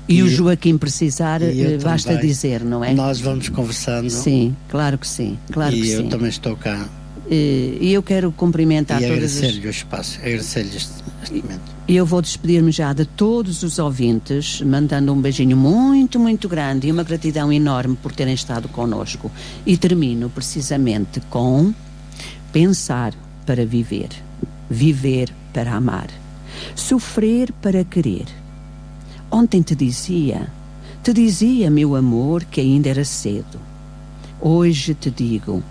E o Joaquim precisar, basta também dizer, não é? Nós vamos conversando. Sim, claro que sim. E eu também estou cá. E eu quero cumprimentar todos. E agradecer-lhe o espaço, agradecer-lhe este momento. E eu vou despedir-me já de todos os ouvintes, mandando um beijinho muito, muito grande e uma gratidão enorme por terem estado connosco. E termino precisamente com pensar para viver, viver para amar, sofrer para querer. Ontem te dizia, meu amor, que ainda era cedo. Hoje te digo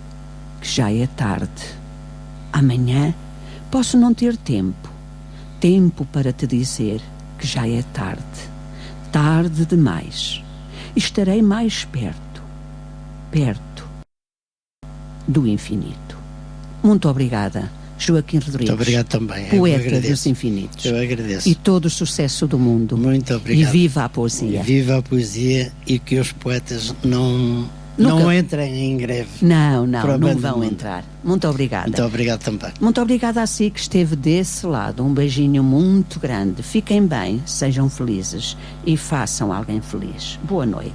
que já é tarde. Amanhã posso não ter tempo para te dizer que já é tarde. Tarde demais. Estarei mais perto do infinito. Muito obrigada, Joaquim Rodrigues. Muito obrigado também. Poeta dos infinitos. Eu agradeço. E todo o sucesso do mundo. Muito obrigado. E viva a poesia. E viva a poesia e que os poetas não entrem em greve. Não vão entrar. Muito obrigada. Muito obrigado também. Muito obrigada a si que esteve desse lado. Um beijinho muito grande. Fiquem bem, sejam felizes e façam alguém feliz. Boa noite.